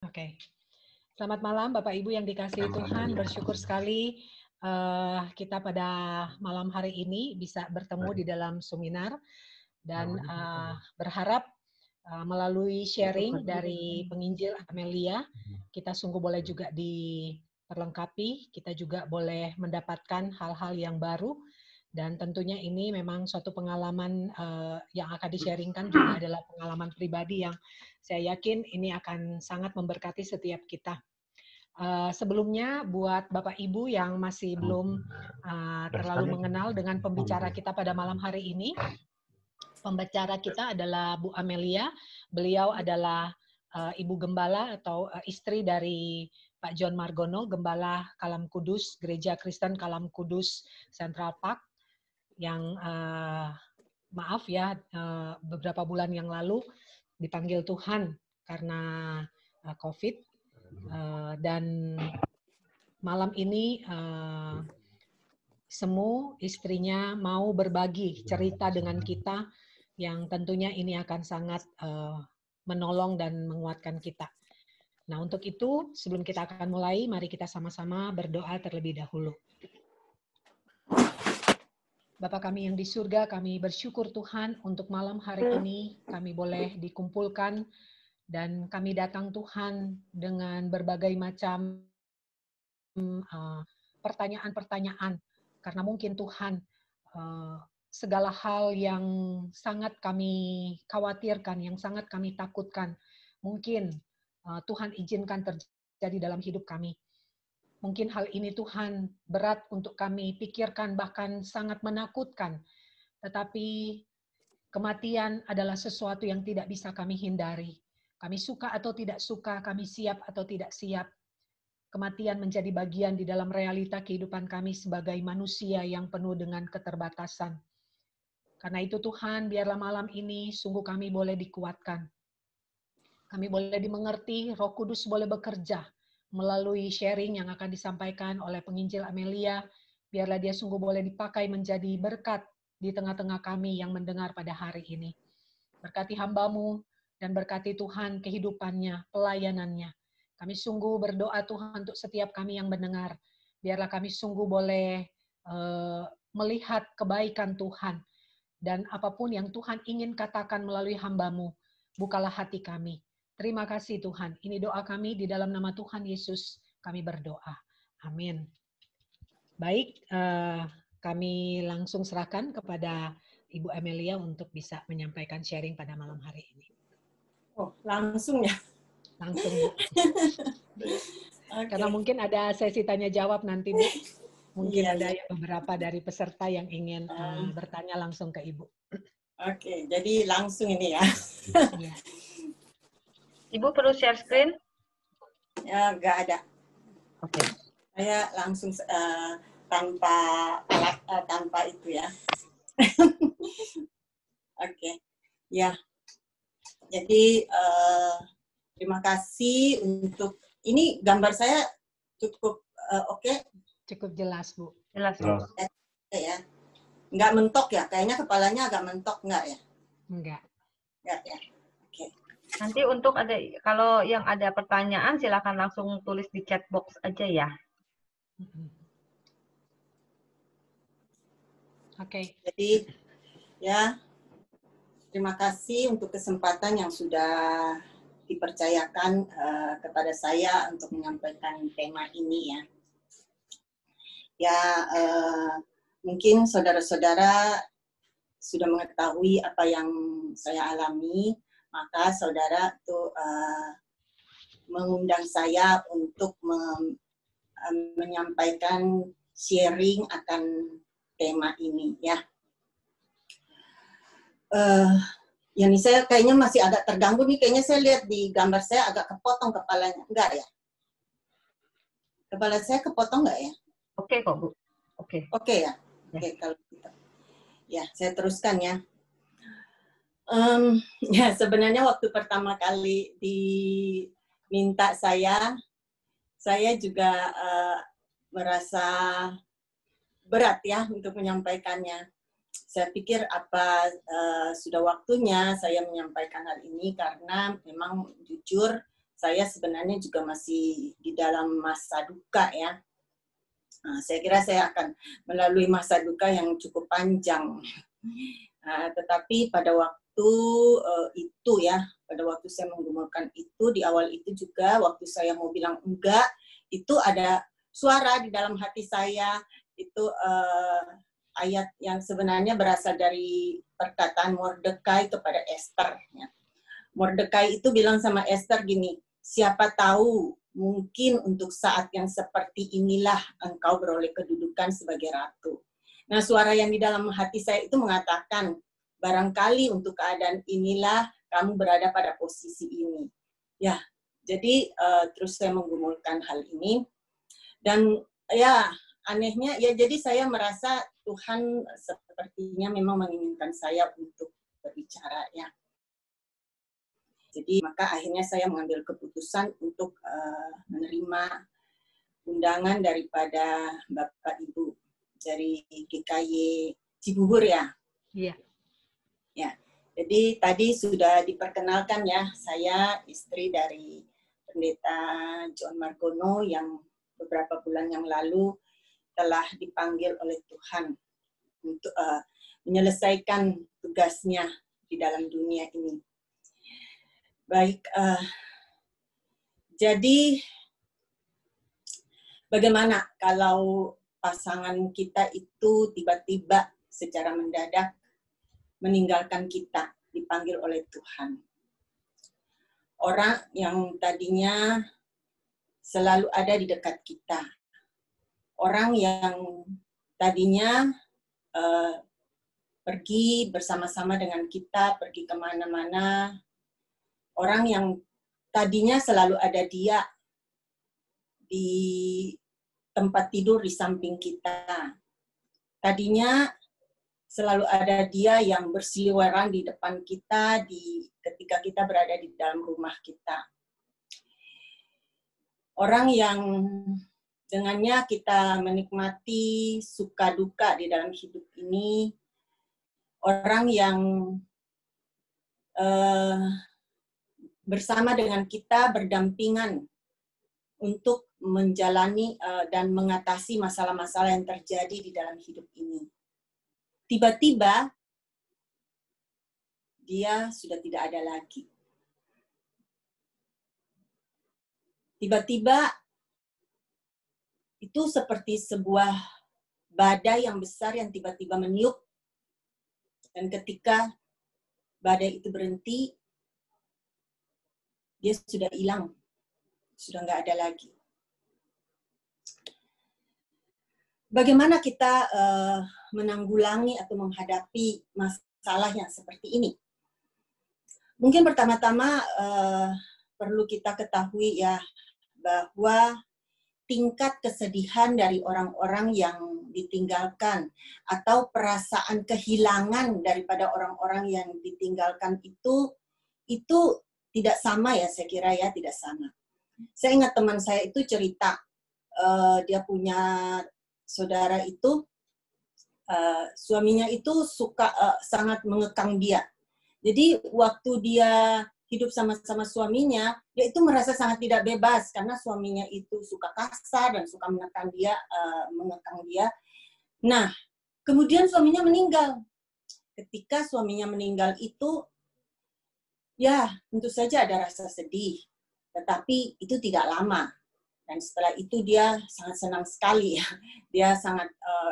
Oke. Selamat malam Bapak Ibu yang dikasihi Tuhan. Bersyukur sekali kita pada malam hari ini bisa bertemu di dalam seminar dan berharap melalui sharing dari penginjil Amelia kita sungguh boleh juga diperlengkapi, kita juga boleh mendapatkan hal-hal yang baru. Dan tentunya ini memang suatu pengalaman yang akan di-sharingkan juga adalah pengalaman pribadi yang saya yakin ini akan sangat memberkati setiap kita. Sebelumnya buat Bapak Ibu yang masih belum terlalu mengenal dengan pembicara kita pada malam hari ini, pembicara kita adalah Bu Amelia. Beliau adalah Ibu Gembala atau istri dari Pak John Margono, Gembala Kalam Kudus, Gereja Kristen Kalam Kudus Central Park, yang maaf ya beberapa bulan yang lalu dipanggil Tuhan karena COVID, dan malam ini Semu istrinya mau berbagi cerita dengan kita yang tentunya ini akan sangat menolong dan menguatkan kita. Nah, untuk itu sebelum kita akan mulai, mari kita sama-sama berdoa terlebih dahulu. Bapa kami yang di surga, kami bersyukur Tuhan untuk malam hari ini kami boleh dikumpulkan dan kami datang Tuhan dengan berbagai macam pertanyaan-pertanyaan karena mungkin Tuhan segala hal yang sangat kami khawatirkan, yang sangat kami takutkan, mungkin Tuhan izinkan terjadi dalam hidup kami. Mungkin hal ini Tuhan berat untuk kami pikirkan, bahkan sangat menakutkan. Tetapi kematian adalah sesuatu yang tidak bisa kami hindari. Kami suka atau tidak suka, kami siap atau tidak siap. Kematian menjadi bagian di dalam realita kehidupan kami sebagai manusia yang penuh dengan keterbatasan. Karena itu Tuhan, biarlah malam ini sungguh kami boleh dikuatkan. Kami boleh dimengerti, Roh Kudus boleh bekerja melalui sharing yang akan disampaikan oleh penginjil Amelia, biarlah dia sungguh boleh dipakai menjadi berkat di tengah-tengah kami yang mendengar pada hari ini. Berkati hamba-Mu dan berkati Tuhan kehidupannya, pelayanannya. Kami sungguh berdoa Tuhan untuk setiap kami yang mendengar. Biarlah kami sungguh boleh melihat kebaikan Tuhan. Dan apapun yang Tuhan ingin katakan melalui hamba-Mu, bukalah hati kami. Terima kasih Tuhan. Ini doa kami di dalam nama Tuhan Yesus. Kami berdoa. Amin. Baik, kami langsung serahkan kepada Ibu Amelia untuk bisa menyampaikan sharing pada malam hari ini. Oh, langsung ya? Langsung, Bu. Okay. Karena mungkin ada sesi tanya jawab nanti, Bu. Mungkin ada beberapa dari peserta yang ingin bertanya langsung ke Ibu. Oke, jadi langsung ini ya. Iya. Ibu perlu share screen? Ya, nggak ada. Oke. Saya langsung tanpa alat, tanpa itu ya. Oke, ya. Jadi terima kasih untuk ini gambar saya cukup oke. Cukup jelas, Bu. Jelas, Bu. Ya. Nggak mentok ya? Kayaknya kepalanya agak mentok nggak ya? Enggak. Nggak ya. Oke. Nanti untuk kalau yang ada pertanyaan silakan langsung tulis di chat box aja ya. Oke. Jadi ya terima kasih untuk kesempatan yang sudah dipercayakan kepada saya untuk menyampaikan tema ini ya. Ya mungkin saudara-saudara sudah mengetahui apa yang saya alami, maka saudara tuh mengundang saya untuk menyampaikan sharing akan tema ini ya. Ya nih saya kayaknya masih agak terganggu nih, kayaknya saya lihat di gambar saya agak kepotong kepalanya, enggak ya? Kepala saya kepotong enggak ya? Oke kok, Bu. Oke. Oke ya? Oke, kalau gitu. Ya, saya teruskan ya. Ya, sebenarnya waktu pertama kali diminta saya juga merasa berat ya untuk menyampaikannya. Saya pikir sudah waktunya saya menyampaikan hal ini karena memang jujur saya sebenarnya juga masih di dalam masa duka ya. Nah, saya kira saya akan melalui masa duka yang cukup panjang. Tetapi pada waktu itu ya, pada waktu saya menggumulkan itu, di awal itu juga waktu saya mau bilang enggak, itu ada suara di dalam hati saya, itu ayat yang sebenarnya berasal dari perkataan Mordekai kepada Esther. Ya. Mordekai itu bilang sama Esther gini, siapa tahu mungkin untuk saat yang seperti inilah engkau beroleh kedudukan sebagai ratu. Nah, suara yang di dalam hati saya itu mengatakan, barangkali untuk keadaan inilah kamu berada pada posisi ini. Ya, jadi terus saya menggumulkan hal ini. Dan ya, anehnya, ya jadi saya merasa Tuhan sepertinya memang menginginkan saya untuk berbicara ya. Jadi maka akhirnya saya mengambil keputusan untuk menerima undangan daripada Bapak Ibu dari GKY Cibubur ya. Iya. Ya. Jadi tadi sudah diperkenalkan ya, saya istri dari Pendeta John Margono yang beberapa bulan yang lalu telah dipanggil oleh Tuhan untuk menyelesaikan tugasnya di dalam dunia ini. Baik, jadi bagaimana kalau pasangan kita itu tiba-tiba secara mendadak meninggalkan kita, dipanggil oleh Tuhan. Orang yang tadinya selalu ada di dekat kita. Orang yang tadinya pergi bersama-sama dengan kita, pergi kemana-mana. Orang yang tadinya selalu ada dia di tempat tidur di samping kita. Tadinya selalu ada dia yang berseliweran di depan kita ketika kita berada di dalam rumah kita. Orang yang dengannya kita menikmati suka duka di dalam hidup ini. Orang yang bersama dengan kita berdampingan untuk menjalani dan mengatasi masalah-masalah yang terjadi di dalam hidup ini. Tiba-tiba dia sudah tidak ada lagi. Tiba-tiba itu seperti sebuah badai yang besar yang tiba-tiba meniup. Dan ketika badai itu berhenti, dia sudah hilang. Sudah nggak ada lagi. Bagaimana kita menanggulangi atau menghadapi masalah yang seperti ini? Mungkin pertama-tama perlu kita ketahui ya bahwa tingkat kesedihan dari orang-orang yang ditinggalkan atau perasaan kehilangan daripada orang-orang yang ditinggalkan itu tidak sama ya, saya kira ya, tidak sama. Saya ingat teman saya itu cerita, dia punya saudara itu, suaminya itu sangat mengekang dia. Jadi waktu dia hidup sama-sama suaminya, dia itu merasa sangat tidak bebas karena suaminya itu suka kasar dan suka mengekang dia. Nah, kemudian suaminya meninggal. Ketika suaminya meninggal itu, ya tentu saja ada rasa sedih, tetapi itu tidak lama. Dan setelah itu dia sangat senang sekali ya. Dia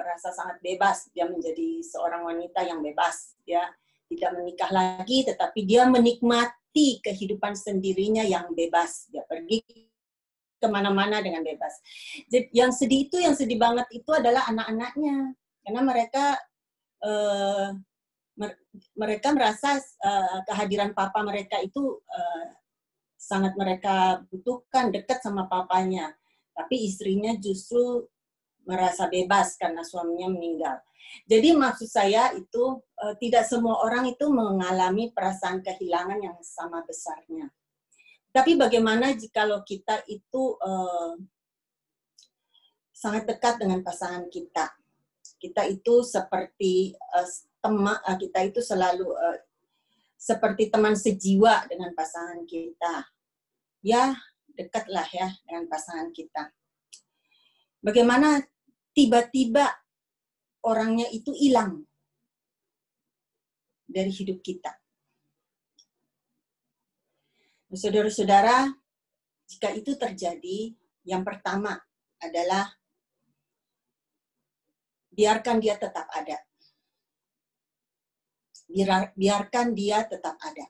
rasa sangat bebas. Dia menjadi seorang wanita yang bebas. Dia tidak menikah lagi, tetapi dia menikmati kehidupan sendirinya yang bebas. Dia pergi kemana-mana dengan bebas. Yang sedih banget itu adalah anak-anaknya. Karena mereka merasa kehadiran papa mereka itu sangat mereka butuhkan, dekat sama papanya. Tapi istrinya justru merasa bebas karena suaminya meninggal. Jadi maksud saya itu tidak semua orang itu mengalami perasaan kehilangan yang sama besarnya. Tapi bagaimana jikalau kita itu sangat dekat dengan pasangan kita? Kita itu seperti teman, kita itu selalu seperti teman sejiwa dengan pasangan kita. ya dekatlah ya dengan pasangan kita. Bagaimana tiba-tiba orangnya itu hilang dari hidup kita. Saudara-saudara, jika itu terjadi, yang pertama adalah biarkan dia tetap ada. Biarkan dia tetap ada.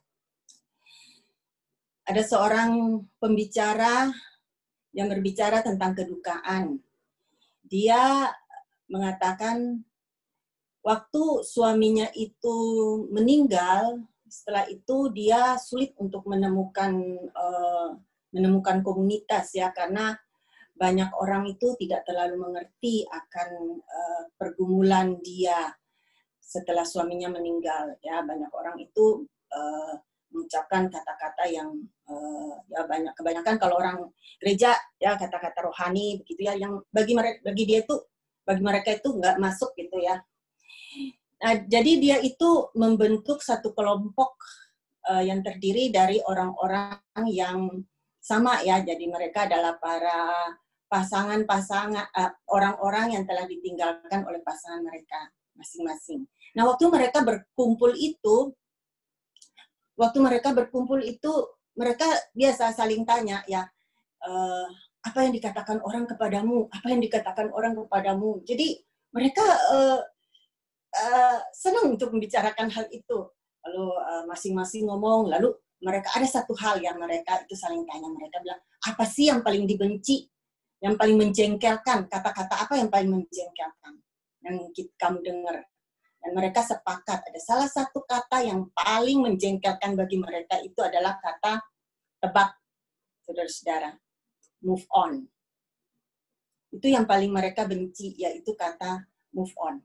Ada seorang pembicara yang berbicara tentang kedukaan. Dia mengatakan waktu suaminya itu meninggal, setelah itu dia sulit untuk menemukan komunitas ya, karena banyak orang itu tidak terlalu mengerti akan pergumulan dia setelah suaminya meninggal ya. Banyak orang itu mengucapkan kata-kata yang ya kebanyakan kalau orang gereja ya kata-kata rohani begitu ya, yang bagi mereka itu nggak masuk gitu ya. Nah, jadi dia itu membentuk satu kelompok yang terdiri dari orang-orang yang sama ya. Jadi mereka adalah para orang-orang yang telah ditinggalkan oleh pasangan mereka masing-masing. Nah, waktu mereka berkumpul itu mereka biasa saling tanya ya, apa yang dikatakan orang kepadamu, apa yang dikatakan orang kepadamu. Jadi mereka senang untuk membicarakan hal itu. Lalu masing-masing ngomong, lalu mereka ada satu hal yang mereka itu saling tanya. Mereka bilang, apa sih yang paling dibenci, yang paling menjengkelkan, kata-kata apa yang paling menjengkelkan yang kamu dengar. Dan mereka sepakat, ada salah satu kata yang paling menjengkelkan bagi mereka itu adalah kata tebak, saudara-saudara. Move on. Itu yang paling mereka benci, yaitu kata move on.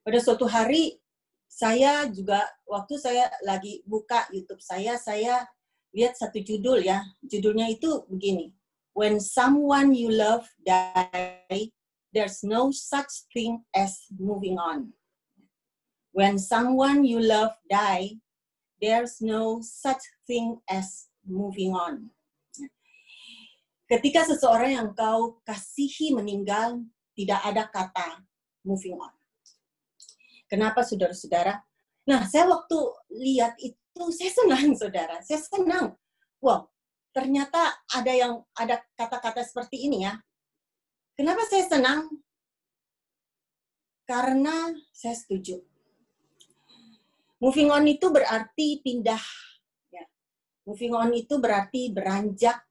Pada suatu hari, saya juga, waktu saya lagi buka YouTube saya lihat satu judul ya. Judulnya itu begini. When someone you love die, there's no such thing as moving on. When someone you love die, there's no such thing as moving on. Ketika seseorang yang kau kasihi meninggal, tidak ada kata moving on. Kenapa, saudara-saudara? Nah, saya waktu lihat itu, saya senang, saudara. Saya senang. Wow, ternyata ada kata-kata seperti ini ya. Kenapa saya senang? Karena saya setuju. Moving on itu berarti pindah. Ya. Moving on itu berarti beranjak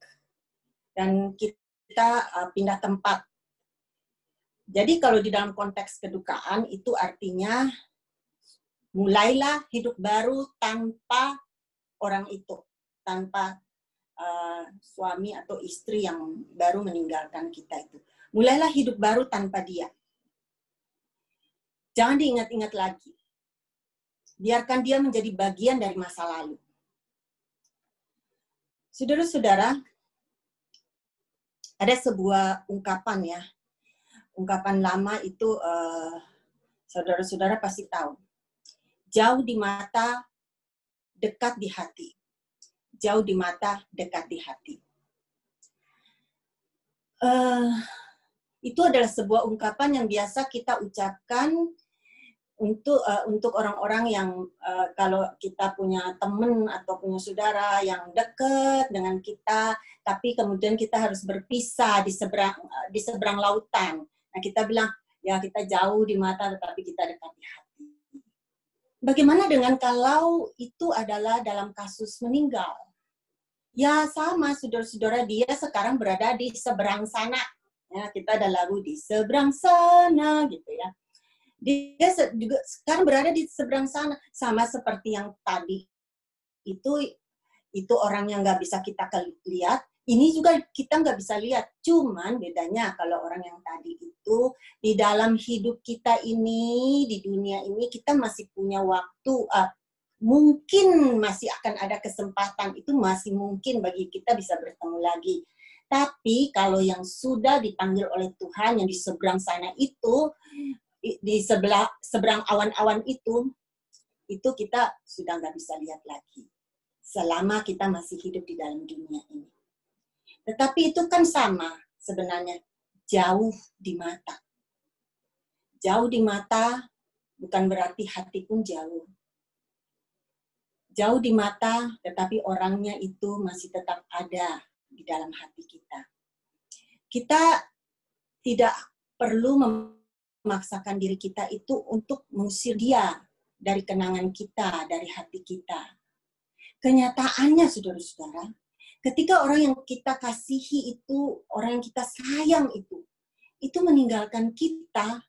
dan kita pindah tempat. Jadi kalau di dalam konteks kedukaan itu artinya mulailah hidup baru tanpa orang itu, tanpa suami atau istri yang baru meninggalkan kita itu. Mulailah hidup baru tanpa dia. Jangan diingat-ingat lagi. Biarkan dia menjadi bagian dari masa lalu. Saudara-saudara, ada sebuah ungkapan ya. Ungkapan lama itu saudara-saudara pasti tahu. Jauh di mata, dekat di hati. Jauh di mata, dekat di hati. Itu adalah sebuah ungkapan yang biasa kita ucapkan untuk orang-orang yang kalau kita punya teman atau punya saudara yang dekat dengan kita, tapi kemudian kita harus berpisah di seberang lautan. Nah, kita bilang, ya kita jauh di mata, tetapi kita dekat di hati. Bagaimana dengan kalau itu adalah dalam kasus meninggal? Ya sama, saudara-saudara, dia sekarang berada di seberang sana. Ya, kita ada lagu di seberang sana, gitu ya. Dia juga sekarang berada di seberang sana, sama seperti yang tadi. Itu orang yang nggak bisa kita lihat, ini juga kita nggak bisa lihat. Cuman bedanya kalau orang yang tadi itu, di dalam hidup kita ini, di dunia ini, kita masih punya waktu, mungkin masih akan ada kesempatan, itu masih mungkin bagi kita bisa bertemu lagi. Tapi kalau yang sudah dipanggil oleh Tuhan, yang di seberang sana itu, di seberang awan-awan itu, itu kita sudah nggak bisa lihat lagi selama kita masih hidup di dalam dunia ini. Tetapi itu kan sama sebenarnya, jauh di mata. Jauh di mata bukan berarti hati pun jauh. Jauh di mata, tetapi orangnya itu masih tetap ada di dalam hati kita. Kita tidak perlu memaksakan diri kita itu untuk mengusir dia dari kenangan kita, dari hati kita. Kenyataannya, saudara-saudara, ketika orang yang kita kasihi itu, orang yang kita sayang itu meninggalkan kita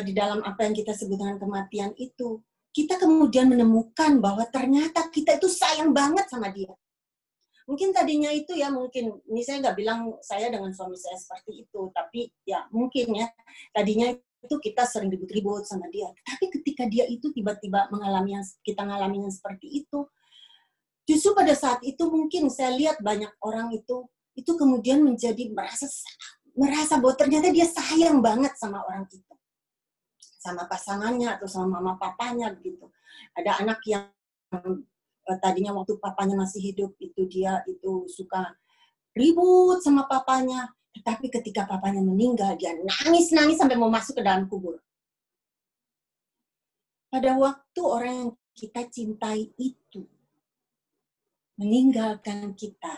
di dalam apa yang kita sebut dengan kematian itu, kita kemudian menemukan bahwa ternyata kita itu sayang banget sama dia. Mungkin tadinya itu ya, mungkin, ini saya nggak bilang saya dengan suami saya seperti itu, tapi ya mungkin ya, tadinya itu kita sering ribut-ribut sama dia. Tapi ketika dia itu tiba-tiba kita ngalami yang seperti itu, justru pada saat itu mungkin saya lihat banyak orang itu kemudian menjadi merasa bahwa ternyata dia sayang banget sama orang itu. Sama pasangannya atau sama mama papanya begitu. Ada anak yang tadinya waktu papanya masih hidup dia itu suka ribut sama papanya, tetapi ketika papanya meninggal dia nangis-nangis sampai mau masuk ke dalam kubur. Pada waktu orang yang kita cintai itu meninggalkan kita,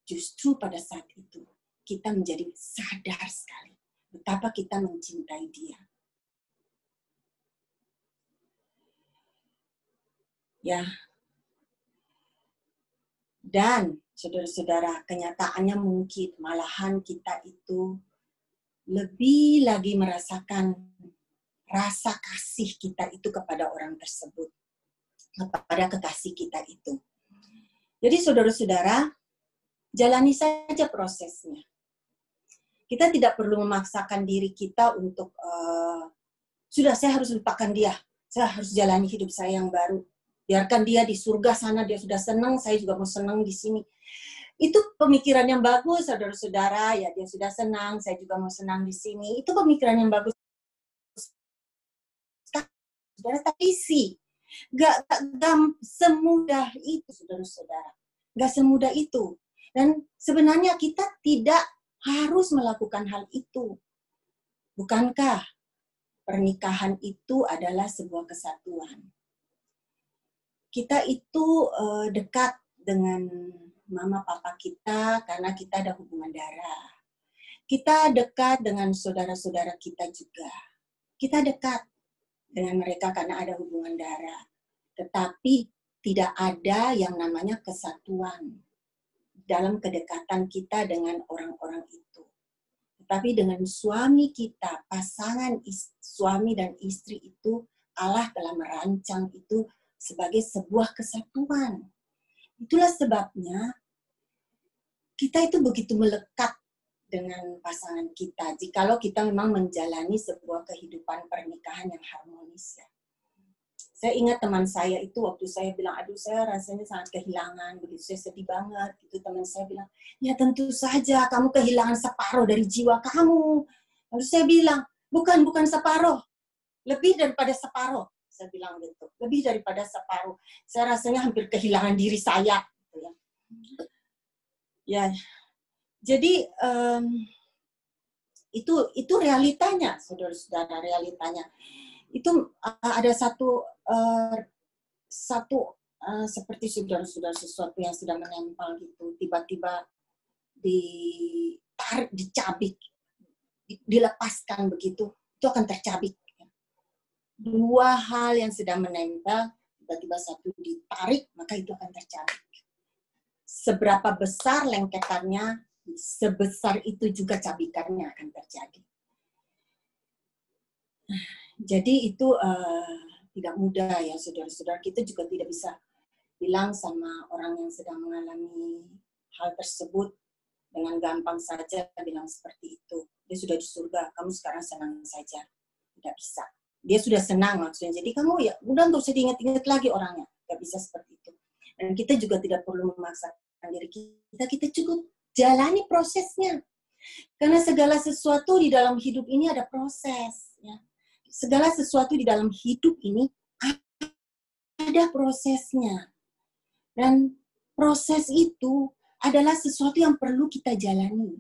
justru pada saat itu kita menjadi sadar sekali betapa kita mencintai dia. Ya. Dan saudara-saudara, kenyataannya mungkin malahan kita itu lebih lagi merasakan rasa kasih kita itu kepada orang tersebut, kepada kekasih kita itu. Jadi saudara-saudara, jalani saja prosesnya. Kita tidak perlu memaksakan diri kita untuk, sudah saya harus lupakan dia, saya harus jalani hidup saya yang baru. Biarkan dia di surga sana, dia sudah senang, saya juga mau senang di sini. Itu pemikiran yang bagus, saudara-saudara, ya dia sudah senang, saya juga mau senang di sini. Itu pemikiran yang bagus. Saudara, tapi sih, gak semudah itu, saudara-saudara. Gak semudah itu. Dan sebenarnya kita tidak harus melakukan hal itu. Bukankah pernikahan itu adalah sebuah kesatuan? Kita itu dekat dengan mama papa kita karena kita ada hubungan darah. Kita dekat dengan saudara-saudara kita juga. Kita dekat dengan mereka karena ada hubungan darah. Tetapi tidak ada yang namanya kesatuan dalam kedekatan kita dengan orang-orang itu. Tetapi dengan suami kita, pasangan suami dan istri itu, Allah telah merancang itu sebagai sebuah kesatuan. Itulah sebabnya kita itu begitu melekat dengan pasangan kita, jikalau kita memang menjalani sebuah kehidupan pernikahan yang harmonis. Ya. Saya ingat teman saya itu waktu saya bilang, aduh saya rasanya sangat kehilangan, begitu saya sedih banget. Itu teman saya bilang, ya tentu saja kamu kehilangan separuh dari jiwa kamu. Lalu saya bilang, bukan separuh, lebih daripada separuh. Saya bilang gitu, lebih daripada separuh. Saya rasanya hampir kehilangan diri saya. Gitu ya. Ya, jadi itu realitanya, saudara-saudara, realitanya. Itu ada satu seperti saudara-saudara sesuatu yang sudah menempel gitu, tiba-tiba ditarik, dicabik, dilepaskan begitu, itu akan tercabik. Dua hal yang sedang menempel, tiba-tiba satu ditarik, maka itu akan tercabik. Seberapa besar lengketannya, sebesar itu juga cabikannya akan terjadi. Jadi itu tidak mudah ya saudara-saudara. Kita juga tidak bisa bilang sama orang yang sedang mengalami hal tersebut dengan gampang saja bilang seperti itu. Dia sudah di surga, kamu sekarang senang saja. Tidak bisa. Dia sudah senang maksudnya. Jadi kamu ya udah nggak usah diingat-ingat lagi orangnya. Nggak bisa seperti itu. Dan kita juga tidak perlu memaksakan diri kita. Kita cukup jalani prosesnya. Karena segala sesuatu di dalam hidup ini ada proses. Ya. Segala sesuatu di dalam hidup ini ada prosesnya. Dan proses itu adalah sesuatu yang perlu kita jalani.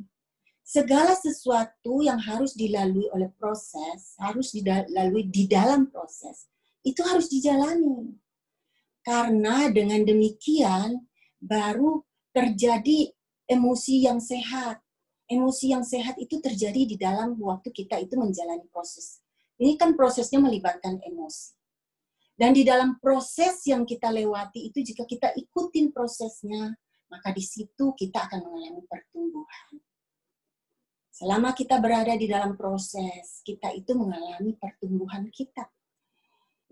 Segala sesuatu yang harus dilalui oleh proses, harus dilalui di dalam proses, itu harus dijalani. Karena dengan demikian baru terjadi emosi yang sehat. Emosi yang sehat itu terjadi di dalam waktu kita itu menjalani proses. Ini kan prosesnya melibatkan emosi. Dan di dalam proses yang kita lewati itu, jika kita ikutin prosesnya, maka di situ kita akan mengalami pertumbuhan. Selama kita berada di dalam proses, kita itu mengalami pertumbuhan kita.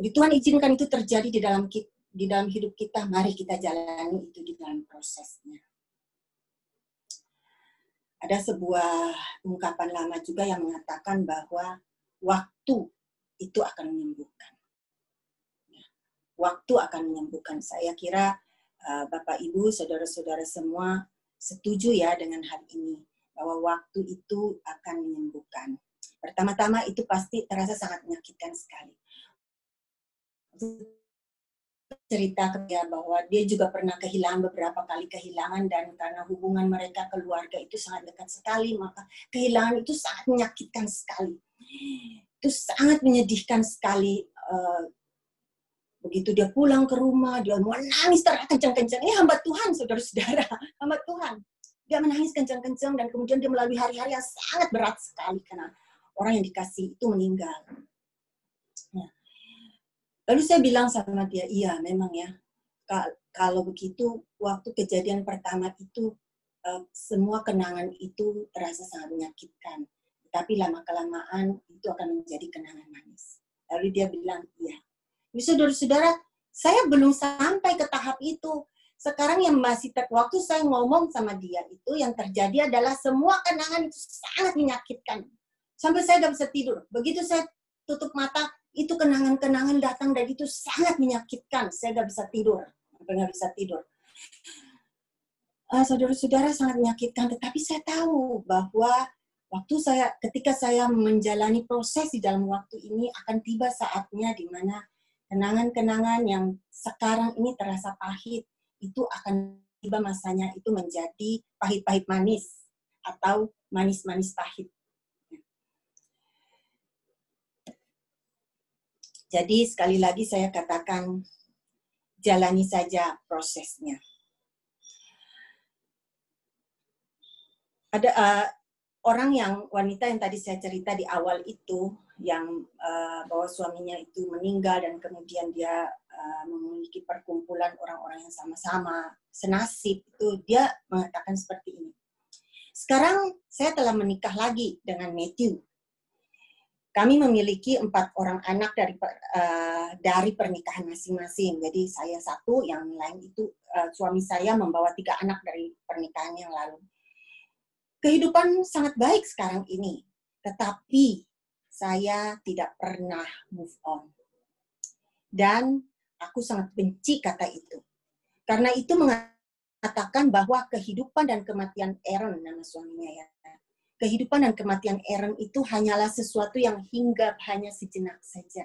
Jadi Tuhan izinkan itu terjadi di dalam hidup kita, mari kita jalani itu di dalam prosesnya. Ada sebuah ungkapan lama juga yang mengatakan bahwa waktu itu akan menyembuhkan. Waktu akan menyembuhkan. Saya kira Bapak, Ibu, saudara-saudara semua setuju ya dengan hal ini. Bahwa waktu itu akan menyembuhkan. Pertama-tama itu pasti terasa sangat menyakitkan sekali. Cerita ke dia bahwa dia juga pernah kehilangan beberapa kali kehilangan, dan karena hubungan mereka keluarga itu sangat dekat sekali, maka kehilangan itu sangat menyakitkan sekali. Itu sangat menyedihkan sekali. Begitu dia pulang ke rumah, dia mau nangis kencang-kencang. Ini hamba Tuhan, saudara-saudara, hamba Tuhan. Dia menangis kencang-kencang dan kemudian dia melalui hari-hari yang sangat berat sekali karena orang yang dikasih itu meninggal. Nah, lalu saya bilang sama dia, iya memang ya, kalau begitu waktu kejadian pertama itu semua kenangan itu terasa sangat menyakitkan. Tapi lama-kelamaan itu akan menjadi kenangan manis. Lalu dia bilang, iya. Saudara-saudara, saya belum sampai ke tahap itu. Sekarang yang masih waktu saya ngomong sama dia itu, yang terjadi adalah semua kenangan itu sangat menyakitkan. Sampai saya gak bisa tidur. Begitu saya tutup mata, itu kenangan-kenangan datang dan itu sangat menyakitkan. Saya gak bisa tidur. Sampai gak bisa tidur. Saudara-saudara, sangat menyakitkan. Tetapi saya tahu bahwa ketika saya menjalani proses di dalam waktu ini, akan tiba saatnya di mana kenangan-kenangan yang sekarang ini terasa pahit, itu akan tiba masanya itu menjadi pahit-pahit manis atau manis-manis pahit. Jadi sekali lagi saya katakan, jalani saja prosesnya. Ada wanita yang tadi saya cerita di awal itu, yang bahwa suaminya itu meninggal dan kemudian dia memiliki perkumpulan orang-orang yang sama-sama senasib, itu dia mengatakan seperti ini. Sekarang saya telah menikah lagi dengan Matthew. Kami memiliki 4 orang anak dari pernikahan masing-masing. Jadi saya 1, yang lain itu suami saya membawa 3 anak dari pernikahan yang lalu. Kehidupan sangat baik sekarang ini, tetapi saya tidak pernah move on. Dan aku sangat benci kata itu. Karena itu mengatakan bahwa kehidupan dan kematian Aaron, nama suaminya ya. Kehidupan dan kematian Aaron itu hanyalah sesuatu yang hinggap hanya sejenak saja.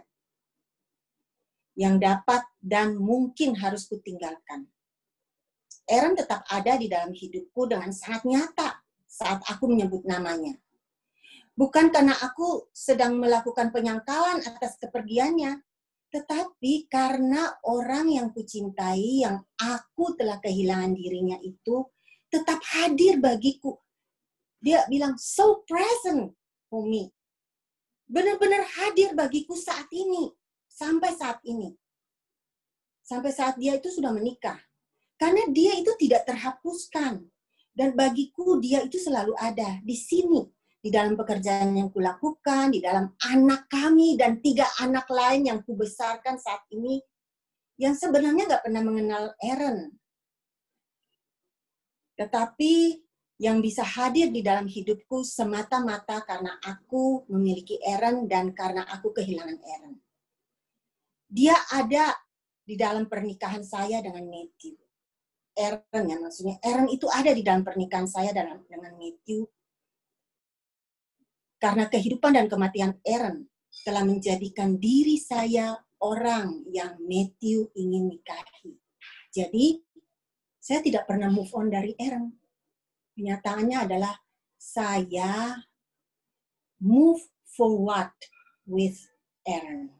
Yang dapat dan mungkin harus kutinggalkan. Aaron tetap ada di dalam hidupku dengan sangat nyata saat aku menyebut namanya. Bukan karena aku sedang melakukan penyangkalan atas kepergiannya, tetapi karena orang yang kucintai, yang aku telah kehilangan dirinya itu, tetap hadir bagiku. Dia bilang, so present for me. Benar-benar hadir bagiku saat ini, sampai saat ini. Sampai saat dia itu sudah menikah. Karena dia itu tidak terhapuskan. Dan bagiku dia itu selalu ada di sini. Di dalam pekerjaan yang kulakukan, di dalam anak kami, dan 3 anak lain yang kubesarkan saat ini, yang sebenarnya nggak pernah mengenal Aaron. Tetapi yang bisa hadir di dalam hidupku semata-mata karena aku memiliki Aaron dan karena aku kehilangan Aaron. Dia ada di dalam pernikahan saya dengan Matthew. Aaron ya, maksudnya Aaron itu ada di dalam pernikahan saya dengan Matthew. Karena kehidupan dan kematian Aaron telah menjadikan diri saya orang yang Matthew ingin nikahi. Jadi, saya tidak pernah move on dari Aaron. Kenyataannya adalah saya move forward with Aaron.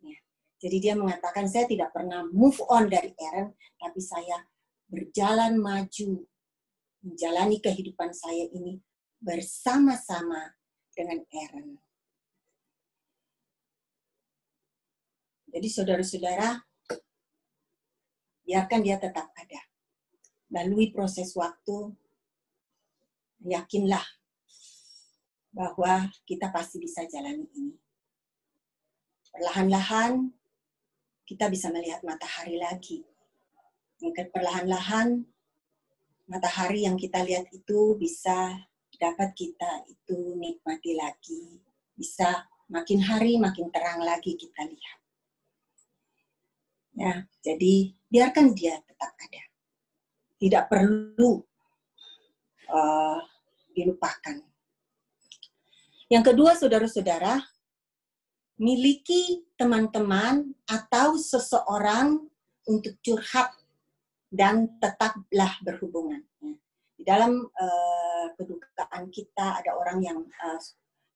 Ya. Jadi dia mengatakan, saya tidak pernah move on dari Aaron, tapi saya berjalan maju, menjalani kehidupan saya ini bersama-sama dengan Aaron. Jadi saudara-saudara, biarkan dia tetap ada. Lalui proses waktu, yakinlah bahwa kita pasti bisa jalani ini. Perlahan-lahan kita bisa melihat matahari lagi. Perlahan-lahan matahari yang kita lihat itu bisa dapat kita itu nikmati lagi. Bisa makin hari makin terang lagi kita lihat. Ya, jadi biarkan dia tetap ada. Tidak perlu dilupakan. Yang kedua, saudara-saudara, miliki teman-teman atau seseorang untuk curhat dan tetaplah berhubungan. Di dalam kedukaan kita ada orang yang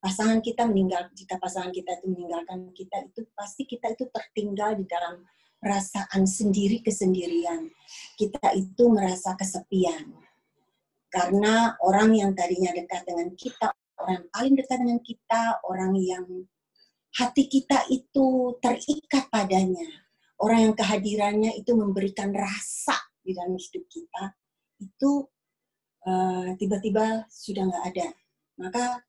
pasangan kita meninggal. Jika pasangan kita itu meninggalkan kita, itu pasti kita itu tertinggal di dalam perasaan sendiri kesendirian. Kita itu merasa kesepian. Karena orang yang tadinya dekat dengan kita, orang paling dekat dengan kita, orang yang hati kita itu terikat padanya, orang yang kehadirannya itu memberikan rasa di dalam hidup kita, itu tiba-tiba sudah nggak ada. Maka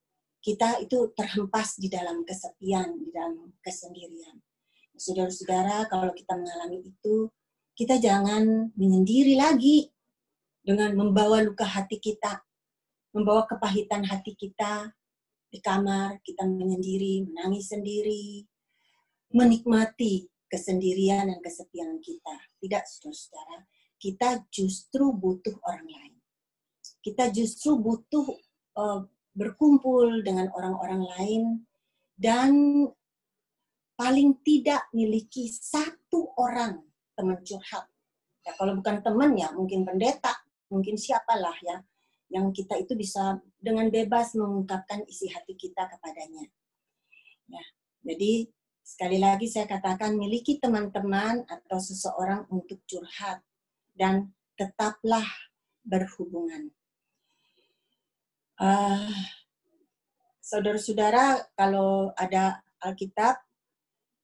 kita itu terhempas di dalam kesepian, di dalam kesendirian. Saudara-saudara, kalau kita mengalami itu, kita jangan menyendiri lagi dengan membawa luka hati kita, membawa kepahitan hati kita di kamar, kita menyendiri, menangis sendiri, menikmati kesendirian dan kesepian kita. Tidak, saudara-saudara, kita justru butuh orang lain. Kita justru butuh berkumpul dengan orang-orang lain dan paling tidak miliki satu orang teman curhat. Ya, kalau bukan teman ya mungkin pendeta, mungkin siapalah ya, yang kita itu bisa dengan bebas mengungkapkan isi hati kita kepadanya. Ya, jadi sekali lagi saya katakan miliki teman-teman atau seseorang untuk curhat dan tetaplah berhubungan. Saudara-saudara, kalau ada Alkitab,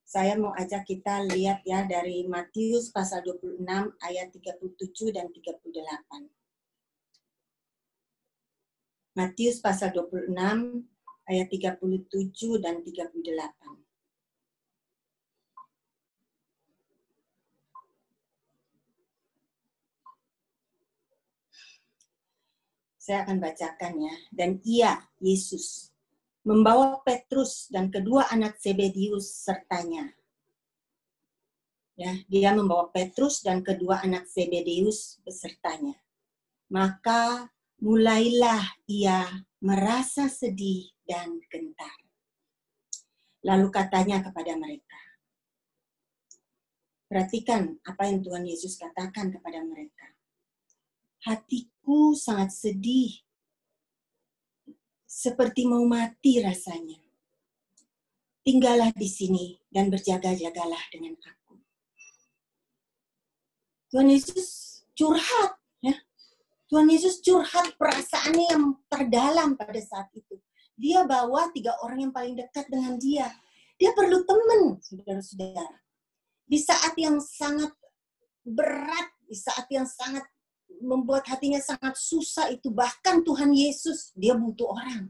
saya mau ajak kita lihat ya dari Matius pasal 26 ayat 37 dan 38. Matius pasal 26 ayat 37 dan 38. Saya akan bacakan ya. Dan ia, Yesus, membawa Petrus dan kedua anak Zebedius sertanya. Ya, dia membawa Petrus dan kedua anak Zebedius besertanya. Maka mulailah ia merasa sedih dan gentar. Lalu katanya kepada mereka, perhatikan apa yang Tuhan Yesus katakan kepada mereka. Hatiku sangat sedih, seperti mau mati rasanya. Tinggallah di sini dan berjaga-jagalah dengan aku. Tuhan Yesus curhat, ya. Tuhan Yesus curhat perasaannya yang terdalam pada saat itu. Dia bawa 3 orang yang paling dekat dengan dia. Dia perlu teman, saudara-saudara. Di saat yang sangat berat, di saat yang sangat membuat hatinya sangat susah itu, bahkan Tuhan Yesus, dia butuh orang.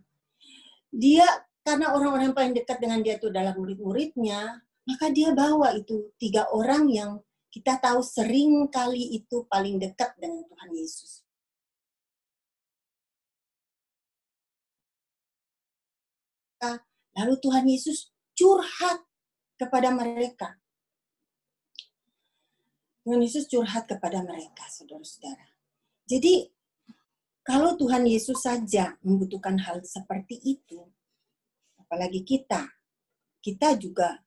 Dia, karena orang-orang yang paling dekat dengan dia itu adalah murid-muridnya, maka dia bawa itu 3 orang yang kita tahu sering kali itu paling dekat dengan Tuhan Yesus. Lalu Tuhan Yesus curhat kepada mereka. Tuhan Yesus curhat kepada mereka, saudara-saudara. Jadi, kalau Tuhan Yesus saja membutuhkan hal seperti itu, apalagi kita juga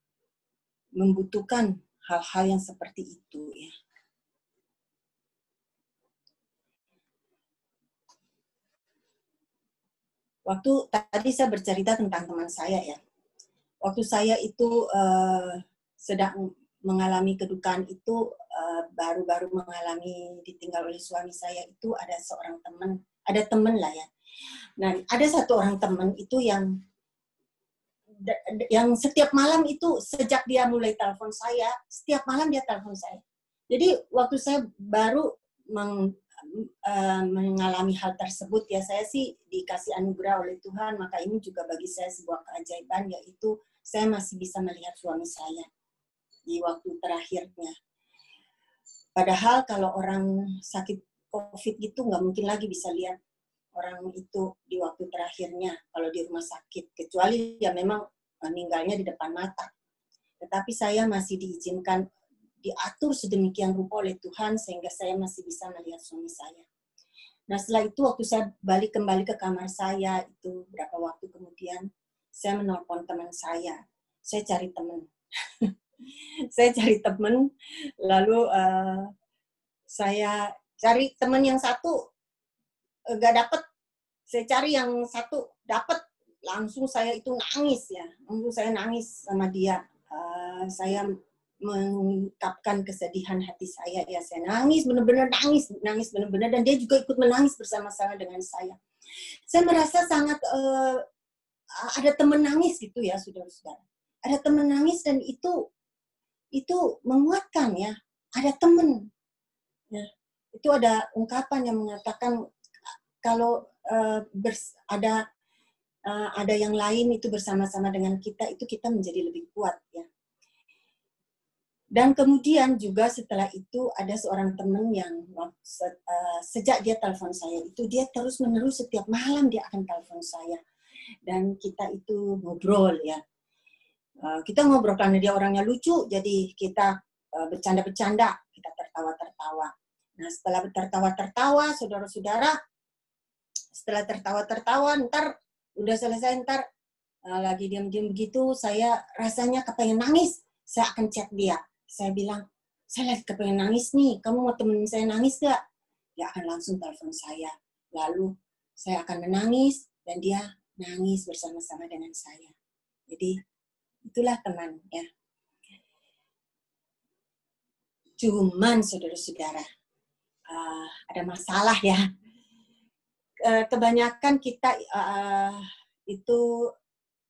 membutuhkan hal-hal yang seperti itu ya. Waktu tadi saya bercerita tentang teman saya ya. Waktu saya itu sedang mengalami kedukaan itu, baru-baru mengalami ditinggal oleh suami saya itu, ada seorang teman, ada teman lah ya. Nah, ada satu orang teman itu yang setiap malam itu, sejak dia mulai telepon saya, setiap malam dia telepon saya. Jadi waktu saya baru mengalami hal tersebut ya, saya sih dikasih anugerah oleh Tuhan, maka ini juga bagi saya sebuah keajaiban, yaitu saya masih bisa melihat suami saya di waktu terakhirnya. Padahal kalau orang sakit COVID gitu nggak mungkin lagi bisa lihat orang itu di waktu terakhirnya kalau di rumah sakit, kecuali ya memang meninggalnya di depan mata. Tetapi saya masih diizinkan, diatur sedemikian rupa oleh Tuhan sehingga saya masih bisa melihat suami saya. Nah, setelah itu waktu saya kembali ke kamar saya, itu berapa waktu kemudian, saya menelpon teman saya. Saya cari teman. Saya cari teman, lalu saya cari teman yang satu, nggak dapet. Saya cari yang satu, dapet. Langsung saya itu nangis ya. Langsung saya nangis sama dia. Saya mengungkapkan kesedihan hati saya ya, saya nangis benar-benar, nangis benar-benar, dan dia juga ikut menangis bersama-sama dengan saya. Saya merasa sangat ada teman nangis gitu ya, saudara-saudara. Ada teman nangis, dan itu menguatkan ya. Ada teman ya. Itu ada ungkapan yang mengatakan kalau ada yang lain itu bersama-sama dengan kita, itu kita menjadi lebih kuat ya. Dan kemudian juga setelah itu ada seorang teman yang sejak dia telepon saya itu, dia terus-menerus setiap malam dia akan telepon saya. Dan kita itu ngobrol ya. Kita ngobrol karena dia orangnya lucu, jadi kita bercanda-bercanda, kita tertawa-tertawa. Nah, setelah tertawa-tertawa, saudara-saudara, setelah tertawa-tertawa, ntar udah selesai, ntar lagi diam-diam begitu, saya rasanya kepengen nangis, saya akan chat dia. Saya bilang, saya lagi kepengen nangis nih, kamu mau temenin saya nangis gak? Dia akan langsung telepon saya. Lalu saya akan menangis, dan dia nangis bersama-sama dengan saya. Jadi, itulah teman ya. Cuman saudara-saudara, ada masalah ya. Kebanyakan kita itu,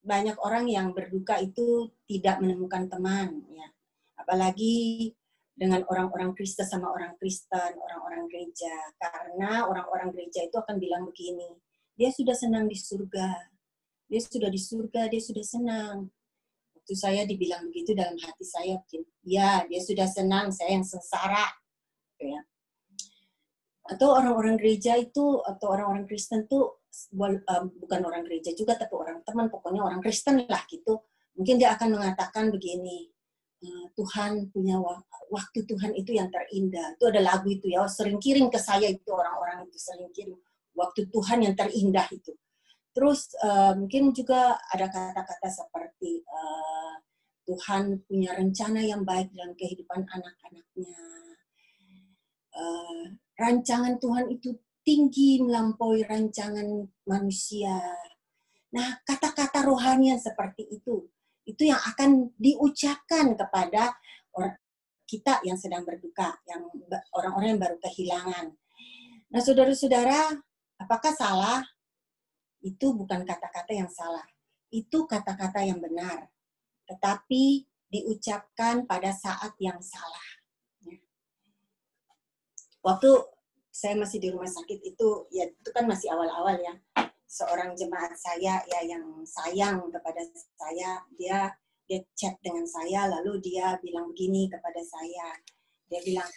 banyak orang yang berduka itu tidak menemukan teman ya. Apalagi dengan orang-orang Kristen sama orang Kristen, orang-orang gereja. Karena orang-orang gereja itu akan bilang begini, dia sudah senang di surga. Dia sudah di surga, dia sudah senang. Waktu saya dibilang begitu, dalam hati saya, ya dia sudah senang, saya yang sengsara. Ya. Atau orang-orang gereja itu, atau orang-orang Kristen itu, bukan orang gereja juga, tapi orang teman, pokoknya orang Kristen lah gitu. Mungkin dia akan mengatakan begini, Tuhan punya waktu Tuhan itu yang terindah. Itu ada lagu itu ya, sering kirim ke saya itu, orang-orang itu sering kirim waktu Tuhan yang terindah itu. Terus mungkin juga ada kata-kata seperti Tuhan punya rencana yang baik dalam kehidupan anak-anaknya. Rancangan Tuhan itu tinggi melampaui rancangan manusia. Nah, kata-kata rohani seperti itu yang akan diucapkan kepada kita yang sedang berduka, yang orang-orang yang baru kehilangan. Nah, saudara-saudara, apakah salah? Itu bukan kata-kata yang salah. Itu kata-kata yang benar. Tetapi diucapkan pada saat yang salah. Waktu saya masih di rumah sakit itu, ya itu kan masih awal-awal ya. Seorang jemaat saya ya yang sayang kepada saya, dia chat dengan saya, lalu dia bilang begini kepada saya. Dia bilang,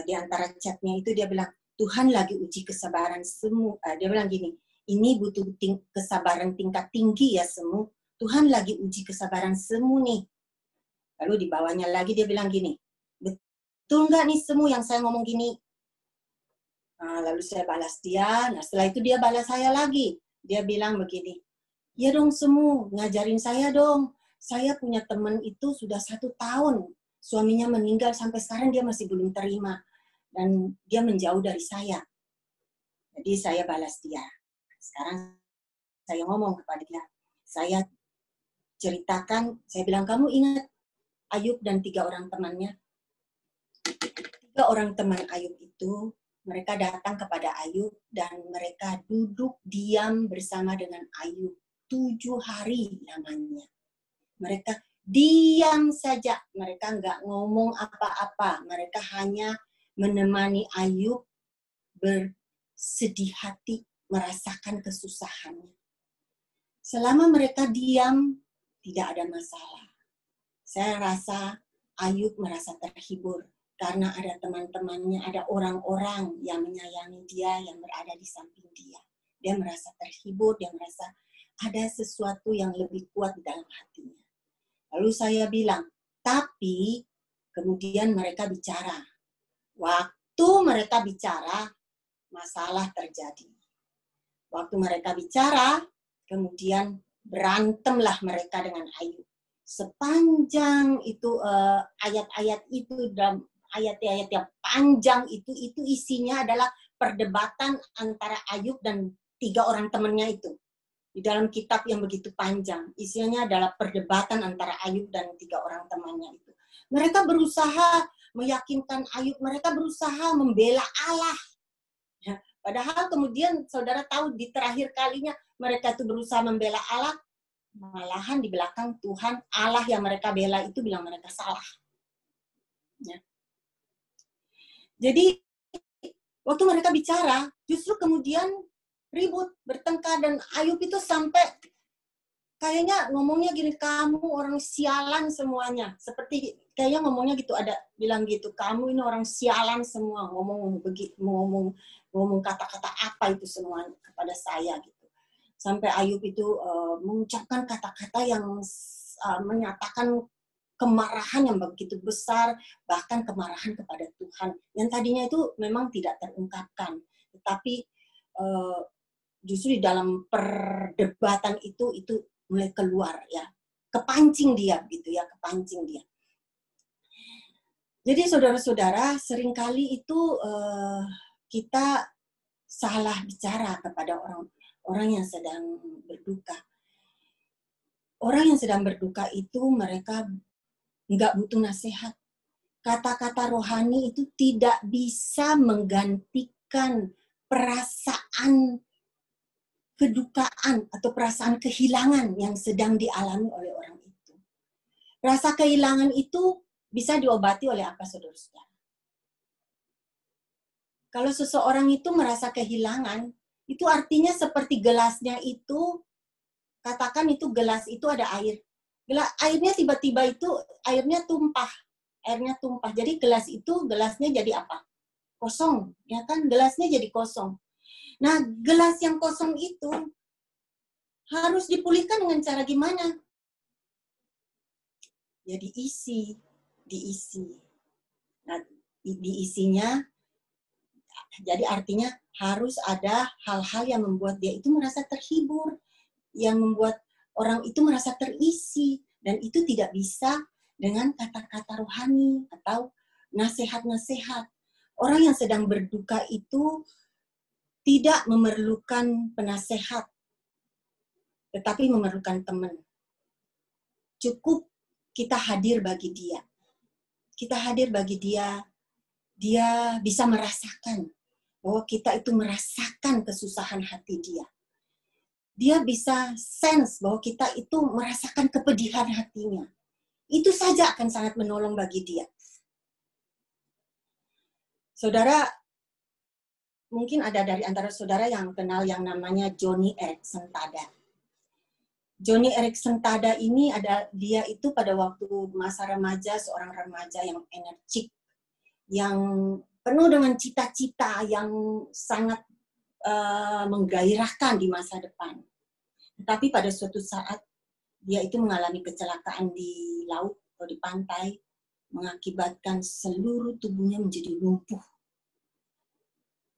di antara chatnya itu dia bilang, Tuhan lagi uji kesabaran semu. Dia bilang gini, ini butuh kesabaran tingkat tinggi ya semu. Tuhan lagi uji kesabaran semu nih. Lalu di bawahnya lagi dia bilang gini, betul nggak nih semu yang saya ngomong gini? Lalu saya balas dia. Nah, setelah itu dia balas saya lagi. Dia bilang begini, ya dong semu, ngajarin saya dong. saya punya teman itu sudah 1 tahun, suaminya meninggal sampai sekarang dia masih belum terima. Dan dia menjauh dari saya. Jadi saya balas dia. Sekarang saya ngomong kepada dia. Saya ceritakan, saya bilang, kamu ingat Ayub dan 3 orang temannya? 3 orang teman Ayub itu, mereka datang kepada Ayub dan mereka duduk diam bersama dengan Ayub 7 hari lamanya. Mereka diam saja, mereka nggak ngomong apa-apa, mereka hanya menemani Ayub bersedih hati, merasakan kesusahannya. Selama mereka diam, tidak ada masalah. Saya rasa Ayub merasa terhibur karena ada teman-temannya, ada orang-orang yang menyayangi dia, yang berada di samping dia. Dia merasa terhibur, dia merasa ada sesuatu yang lebih kuat di dalam hatinya. Lalu saya bilang, tapi kemudian mereka bicara. Waktu mereka bicara, masalah terjadi. Waktu mereka bicara, kemudian berantemlah mereka dengan Ayub. Sepanjang itu ayat-ayat itu dan ayat-ayat yang panjang itu isinya adalah perdebatan antara Ayub dan 3 orang temannya itu. Di dalam kitab yang begitu panjang, isinya adalah perdebatan antara Ayub dan 3 orang temannya itu. Mereka berusaha meyakinkan Ayub, mereka berusaha membela Allah. Ya, padahal kemudian saudara tahu di terakhir kalinya mereka itu berusaha membela Allah, malahan di belakang Tuhan, Allah yang mereka bela itu bilang mereka salah. Ya. Jadi waktu mereka bicara, justru kemudian ribut, bertengkar, dan Ayub itu sampai kayaknya ngomongnya gini, kamu orang sialan semuanya. Seperti kayaknya ngomongnya gitu, ada bilang gitu, kamu ini orang sialan semua, ngomong begitu, ngomong kata-kata apa itu semua kepada saya gitu. Sampai Ayub itu mengucapkan kata-kata yang menyatakan kemarahan yang begitu besar, bahkan kemarahan kepada Tuhan. Yang tadinya itu memang tidak terungkapkan, tetapi justru di dalam perdebatan itu mulai keluar ya, kepancing dia gitu ya, kepancing dia. Jadi saudara-saudara, seringkali itu kita salah bicara kepada orang yang sedang berduka. Orang yang sedang berduka itu mereka nggak butuh nasihat. Kata-kata rohani itu tidak bisa menggantikan perasaan kedukaan atau perasaan kehilangan yang sedang dialami oleh orang itu. Rasa kehilangan itu bisa diobati oleh apa, saudara-saudara? Kalau seseorang itu merasa kehilangan, itu artinya seperti gelasnya itu, katakan itu gelas itu ada air. Airnya tiba-tiba itu, airnya tumpah. Jadi gelasnya jadi apa? Kosong, ya kan? Gelasnya jadi kosong. Nah, gelas yang kosong itu harus dipulihkan dengan cara gimana? Ya diisi. Nah, diisinya, jadi artinya harus ada hal-hal yang membuat dia itu merasa terhibur, yang membuat orang itu merasa terisi, dan itu tidak bisa dengan kata-kata rohani atau nasihat-nasihat. Orang yang sedang berduka itu tidak memerlukan penasehat, tetapi memerlukan teman. Cukup kita hadir bagi dia. Kita hadir bagi dia, dia bisa merasakan bahwa kita itu merasakan kesusahan hati dia. Dia bisa sense bahwa kita itu merasakan kepedihan hatinya. Itu saja akan sangat menolong bagi dia. Saudara, mungkin ada dari antara saudara yang kenal yang namanya Joni Eareckson Tada. Joni Eareckson Tada ini dia itu pada waktu masa remaja, seorang remaja yang energik, yang penuh dengan cita-cita yang sangat menggairahkan di masa depan. Tetapi pada suatu saat dia itu mengalami kecelakaan di laut atau di pantai, mengakibatkan seluruh tubuhnya menjadi lumpuh.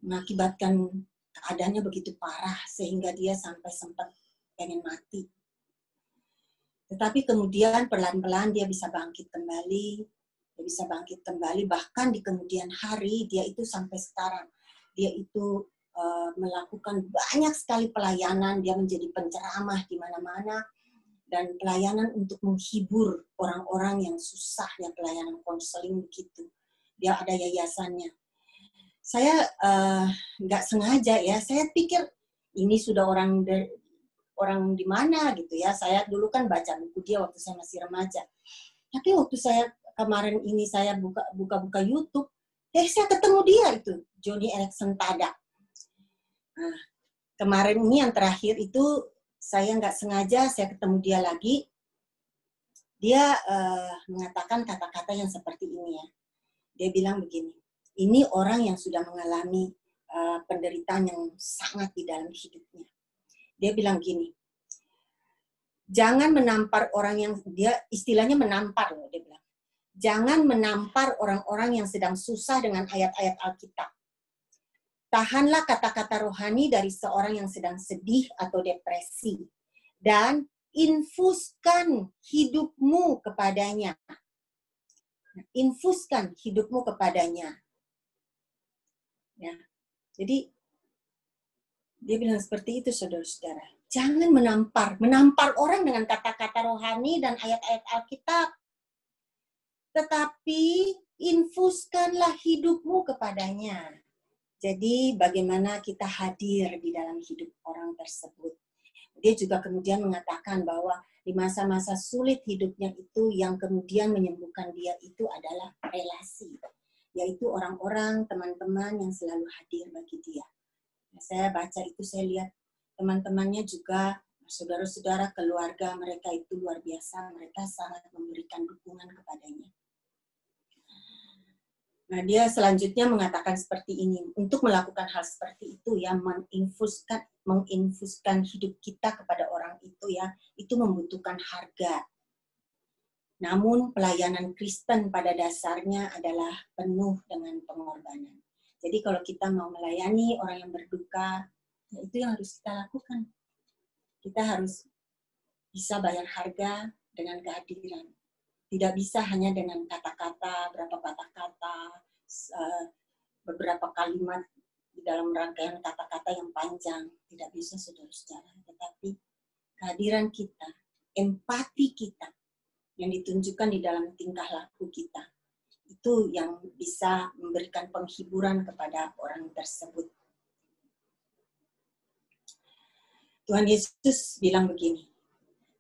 Mengakibatkan keadaannya begitu parah sehingga dia sampai sempat pengen mati. Tetapi kemudian pelan-pelan dia bisa bangkit kembali, bahkan di kemudian hari dia itu sampai sekarang, dia itu melakukan banyak sekali pelayanan, dia menjadi penceramah di mana-mana, dan pelayanan untuk menghibur orang-orang yang susah, ya pelayanan konseling begitu. Dia ada yayasannya. Saya nggak sengaja ya, saya pikir ini sudah orang di mana gitu ya. Saya dulu kan baca buku dia waktu saya masih remaja. Tapi waktu saya kemarin ini saya buka YouTube, saya ketemu dia itu, Joni Eareckson Tada. Nah, kemarin ini yang terakhir itu saya nggak sengaja saya ketemu dia lagi. Dia mengatakan kata-kata yang seperti ini ya. Dia bilang begini, ini orang yang sudah mengalami penderitaan yang sangat di dalam hidupnya. Dia bilang gini, jangan menampar orang yang, dia istilahnya menampar loh, dia bilang. Jangan menampar orang-orang yang sedang susah dengan ayat-ayat Alkitab. Tahanlah kata-kata rohani dari seorang yang sedang sedih atau depresi. Dan infuskan hidupmu kepadanya. Infuskan hidupmu kepadanya. Ya. Jadi, dia bilang seperti itu, saudara-saudara. Jangan menampar orang dengan kata-kata rohani dan ayat-ayat Alkitab. Tetapi infuskanlah hidupmu kepadanya. Jadi bagaimana kita hadir di dalam hidup orang tersebut. Dia juga kemudian mengatakan bahwa di masa-masa sulit hidupnya itu yang kemudian menyembuhkan dia itu adalah relasi. Yaitu orang-orang, teman-teman yang selalu hadir bagi dia. Saya baca itu, saya lihat teman-temannya juga, saudara-saudara, keluarga mereka itu luar biasa. Mereka sangat memberikan dukungan kepadanya. Nah, dia selanjutnya mengatakan seperti ini, untuk melakukan hal seperti itu ya, menginfuskan hidup kita kepada orang itu ya, itu membutuhkan harga. Namun pelayanan Kristen pada dasarnya adalah penuh dengan pengorbanan. Jadi kalau kita mau melayani orang yang berduka, ya itu yang harus kita lakukan. Kita harus bisa bayar harga dengan kehadiran. Tidak bisa hanya dengan kata-kata, beberapa kalimat di dalam rangkaian kata-kata yang panjang. Tidak bisa, saudara-saudara. Tetapi kehadiran kita, empati kita, yang ditunjukkan di dalam tingkah laku kita, itu yang bisa memberikan penghiburan kepada orang tersebut. Tuhan Yesus bilang begini,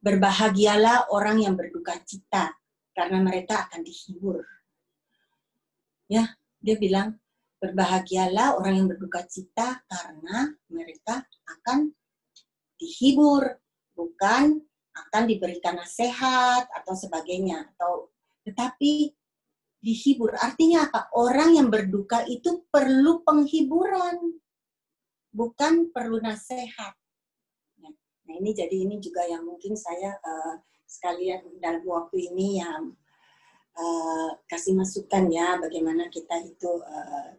berbahagialah orang yang berduka cita, karena mereka akan dihibur. Ya, dia bilang, berbahagialah orang yang berduka cita karena mereka akan dihibur, bukan akan diberikan nasihat atau sebagainya, tetapi dihibur. Artinya apa? Orang yang berduka itu perlu penghiburan, bukan perlu nasihat. Nah, ini juga yang mungkin saya sekalian dalam waktu ini yang kasih masukan ya, bagaimana kita itu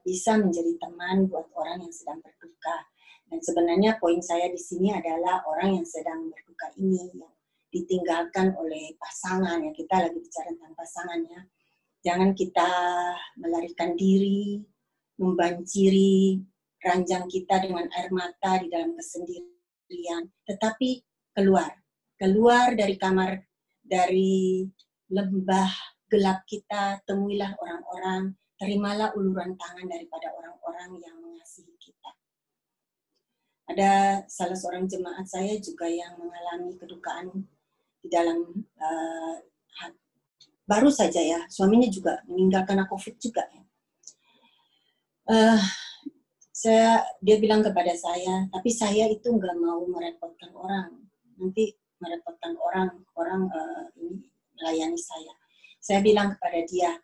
bisa menjadi teman buat orang yang sedang berduka. Dan sebenarnya poin saya di sini adalah orang yang sedang berduka ini, yang ditinggalkan oleh pasangan, ya kita lagi bicara tentang pasangan ya. Jangan kita melarikan diri, membanjiri ranjang kita dengan air mata di dalam kesendirian, tetapi keluar dari kamar, dari lembah gelap kita, temuilah orang-orang, terimalah uluran tangan daripada orang-orang yang mengasihi kita. Ada salah seorang jemaat saya juga yang mengalami kedukaan di dalam baru saja ya, suaminya juga meninggal karena COVID juga ya. Dia bilang kepada saya, tapi saya itu nggak mau merepotkan orang, nanti merepotkan orang ini melayani saya. Saya bilang kepada dia,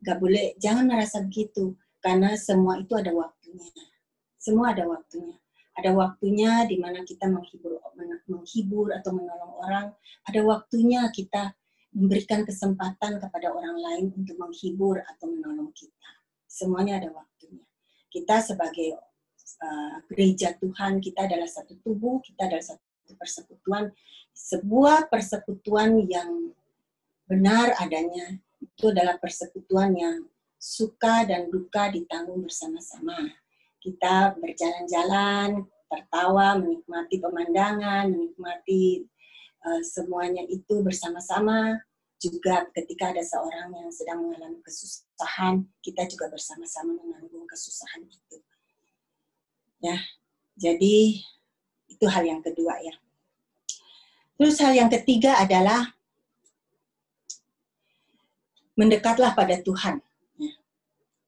nggak boleh, jangan merasa begitu, karena semua itu ada waktunya. Semua ada waktunya. Ada waktunya di mana kita menghibur atau menolong orang. Ada waktunya kita memberikan kesempatan kepada orang lain untuk menghibur atau menolong kita. Semuanya ada waktunya. Kita sebagai gereja Tuhan, kita adalah satu tubuh, kita adalah satu Persekutuan, sebuah persekutuan yang benar adanya, itu adalah persekutuan yang suka dan duka ditanggung bersama-sama. Kita berjalan-jalan, tertawa, menikmati pemandangan, menikmati semuanya itu bersama-sama. Juga ketika ada seorang yang sedang mengalami kesusahan, kita juga bersama-sama menanggung kesusahan itu. Ya, jadi itu hal yang kedua ya. Terus hal yang ketiga adalah mendekatlah pada Tuhan. Ya.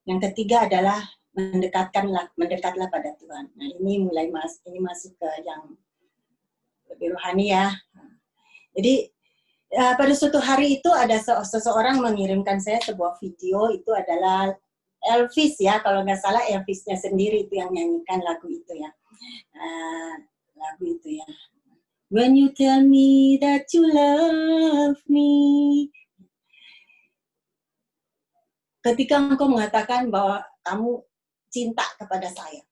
Yang ketiga adalah mendekatlah pada Tuhan. Nah ini masuk ke yang lebih rohani ya. Jadi pada suatu hari itu ada seseorang mengirimkan saya sebuah video, itu adalah Elvis ya, kalau nggak salah Elvisnya sendiri itu yang nyanyikan lagu itu ya. Lagu itu ya. When you tell me that you love me. Ketika engkau mengatakan bahwa kamu cinta kepada saya.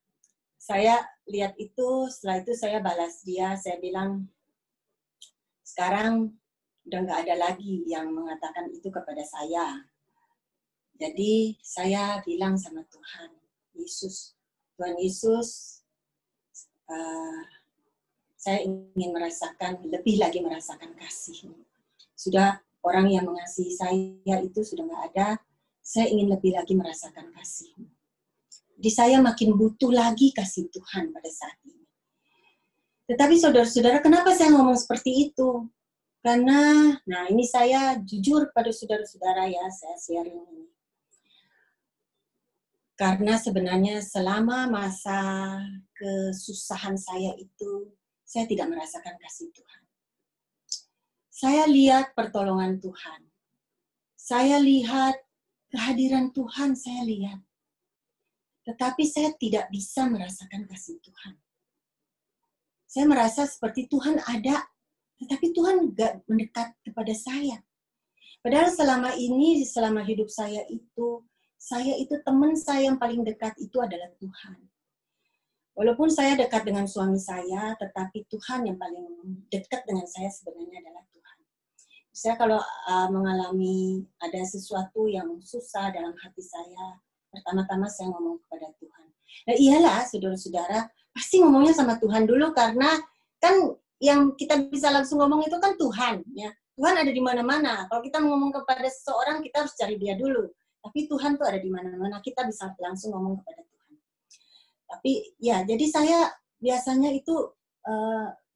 Saya lihat itu, setelah itu saya balas dia, saya bilang, sekarang udah nggak ada lagi yang mengatakan itu kepada saya. Jadi saya bilang sama Tuhan Yesus, Tuhan Yesus, saya ingin lebih lagi merasakan kasih. Sudah orang yang mengasihi saya itu sudah nggak ada, saya ingin lebih lagi merasakan kasih. Jadi saya makin butuh lagi kasih Tuhan pada saat ini. Tetapi saudara-saudara, kenapa saya ngomong seperti itu? Karena, nah ini saya jujur pada saudara-saudara ya, saya sharing ini. Karena sebenarnya selama masa kesusahan saya itu, saya tidak merasakan kasih Tuhan. Saya lihat pertolongan Tuhan. Saya lihat kehadiran Tuhan, saya lihat. Tetapi saya tidak bisa merasakan kasih Tuhan. Saya merasa seperti Tuhan ada, tetapi Tuhan gak mendekat kepada saya. Padahal selama hidup saya itu teman saya yang paling dekat itu adalah Tuhan. Walaupun saya dekat dengan suami saya, tetapi Tuhan yang paling dekat dengan saya sebenarnya adalah Tuhan. Saya kalau mengalami ada sesuatu yang susah dalam hati saya, pertama-tama saya ngomong kepada Tuhan. Nah iyalah saudara-saudara, pasti ngomongnya sama Tuhan dulu, karena kan yang kita bisa langsung ngomong itu kan Tuhan. Ya. Tuhan ada di mana-mana. Kalau kita ngomong kepada seseorang, kita harus cari dia dulu. Tapi Tuhan tuh ada di mana-mana, kita bisa langsung ngomong kepada Tuhan. Tapi ya, jadi saya biasanya itu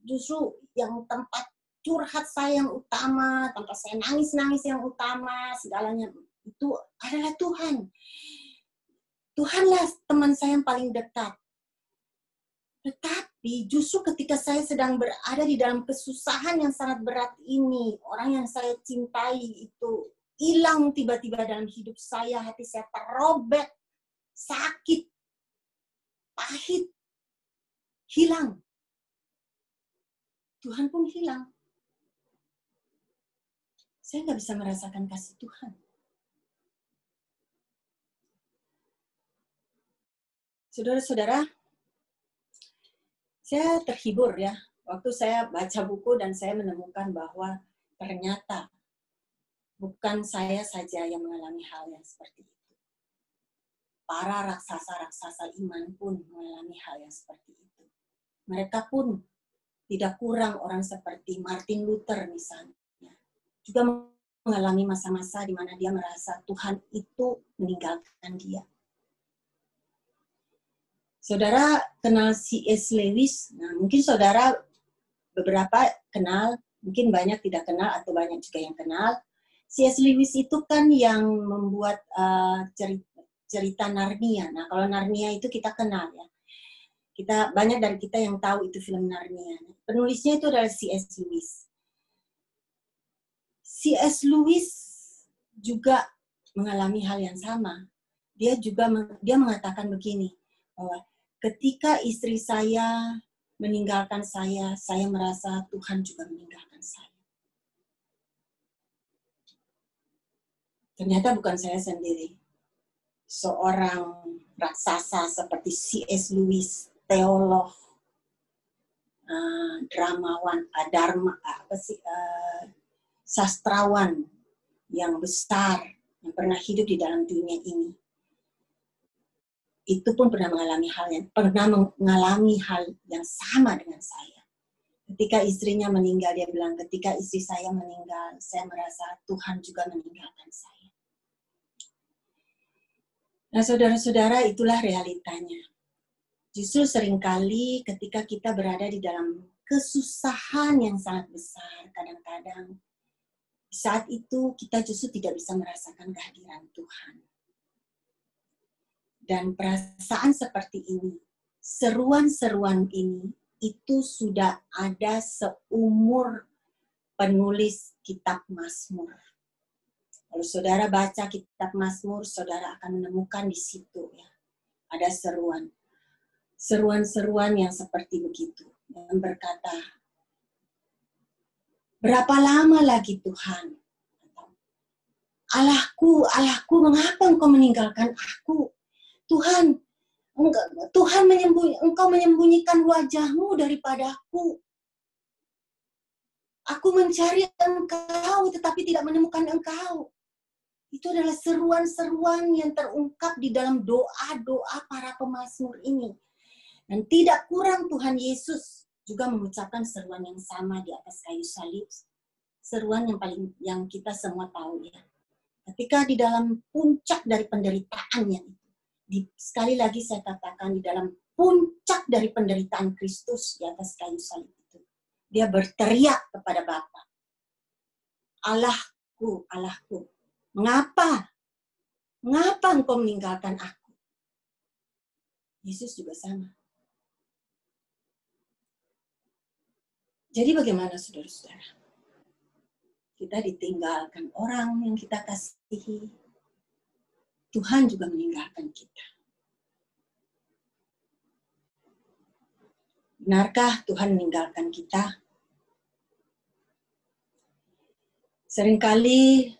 justru yang tempat curhat saya yang utama, tempat saya nangis-nangis yang utama, segalanya itu adalah Tuhan. Tuhanlah teman saya yang paling dekat. Tetapi justru ketika saya sedang berada di dalam kesusahan yang sangat berat ini, orang yang saya cintai itu hilang tiba-tiba dalam hidup saya, hati saya terobek, sakit, pahit, hilang. Tuhan pun hilang. Saya nggak bisa merasakan kasih Tuhan. Saudara-saudara, saya terhibur ya, waktu saya baca buku dan saya menemukan bahwa ternyata bukan saya saja yang mengalami hal yang seperti itu. Para raksasa-raksasa iman pun mengalami hal yang seperti itu. Mereka pun tidak kurang orang seperti Martin Luther misalnya. Juga mengalami masa-masa di mana dia merasa Tuhan itu meninggalkan dia. Saudara kenal C.S. Lewis? Nah, mungkin saudara beberapa kenal, mungkin banyak tidak kenal, atau banyak juga yang kenal. C.S. Lewis itu kan yang membuat cerita Narnia. Nah, kalau Narnia itu kita kenal ya. Banyak dari kita yang tahu itu film Narnia. Penulisnya itu adalah C.S. Lewis. C.S. Lewis juga mengalami hal yang sama. Dia mengatakan begini, bahwa ketika istri saya meninggalkan saya merasa Tuhan juga meninggalkan saya. Ternyata bukan saya sendiri. Seorang raksasa seperti C.S. Lewis, teolog, dramawan, sastrawan yang besar yang pernah hidup di dalam dunia ini. Itu pun pernah mengalami hal yang sama dengan saya. Ketika istrinya meninggal, dia bilang, ketika istri saya meninggal, saya merasa Tuhan juga meninggalkan saya. Nah, saudara-saudara, itulah realitanya. Justru seringkali ketika kita berada di dalam kesusahan yang sangat besar, kadang-kadang saat itu kita justru tidak bisa merasakan kehadiran Tuhan. Dan perasaan seperti ini, seruan-seruan ini, itu sudah ada seumur penulis kitab Mazmur. Kalau saudara baca kitab Mazmur, saudara akan menemukan di situ ya, ada seruan-seruan yang seperti begitu, yang berkata, berapa lama lagi Tuhan? Allahku, Allahku, mengapa Engkau meninggalkan aku? Tuhan, Engkau menyembunyikan wajah-Mu daripadaku. Aku mencari Engkau, tetapi tidak menemukan Engkau. Itu adalah seruan-seruan yang terungkap di dalam doa-doa para pemazmur ini. Dan tidak kurang Tuhan Yesus juga mengucapkan seruan yang sama di atas kayu salib. Seruan yang kita semua tahu ya. Ketika di dalam puncak dari penderitaannya, sekali lagi saya katakan, di dalam puncak dari penderitaan Kristus di atas kayu salib itu, dia berteriak kepada Bapa, Allahku, Allahku, mengapa Engkau meninggalkan aku? Yesus juga sama. Jadi bagaimana saudara-saudara? Kita ditinggalkan orang yang kita kasihi, Tuhan juga meninggalkan kita. Benarkah Tuhan meninggalkan kita? Seringkali